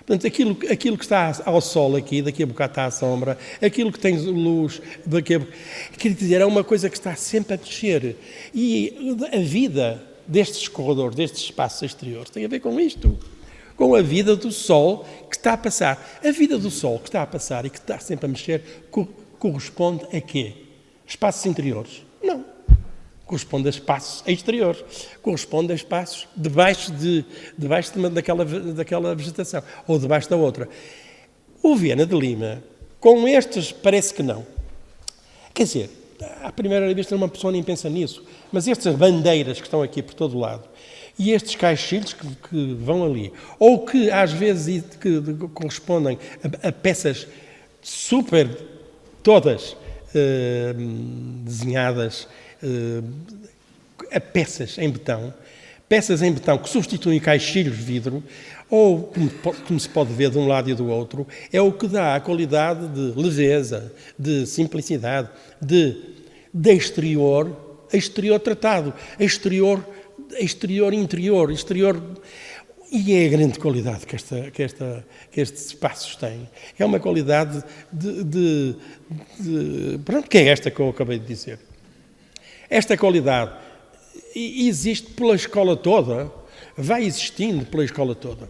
Portanto, aquilo que está ao sol aqui, daqui a bocado está à sombra, aquilo que tem luz, daqui a bocado... Quer dizer, é uma coisa que está sempre a mexer. E a vida destes corredores, destes espaços exteriores, tem a ver com isto. Com a vida do sol que está a passar. A vida do sol que está a passar e que está sempre a mexer corresponde a quê? Espaços interiores? Não. Corresponde a espaços exteriores. Corresponde a espaços debaixo daquela vegetação. Ou debaixo da outra. O Viana de Lima, com estes, parece que não. Quer dizer, à primeira vista uma pessoa nem pensa nisso. Mas estas bandeiras que estão aqui por todo lado, e estes caixilhos que vão ali, ou que às vezes correspondem a peças super, todas desenhadas, a peças em betão que substituem caixilhos de vidro, ou, como se pode ver de um lado e do outro, é o que dá a qualidade de leveza, de simplicidade, de exterior tratado, exterior, interior, e é a grande qualidade que estes espaços têm. É uma qualidade pronto, que é esta que eu acabei de dizer. Esta qualidade existe pela escola toda, vai existindo pela escola toda.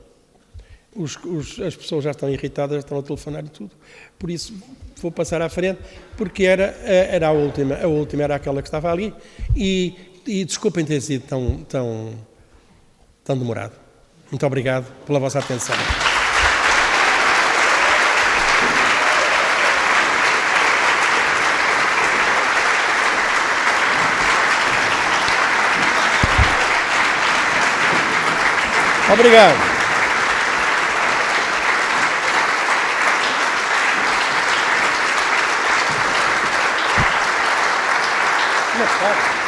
As pessoas já estão irritadas, já estão a telefonar e tudo. Por isso, vou passar à frente, porque era a última era aquela que estava ali, e desculpem ter sido tão demorado. Muito obrigado pela vossa atenção. Obrigado. Como é que está?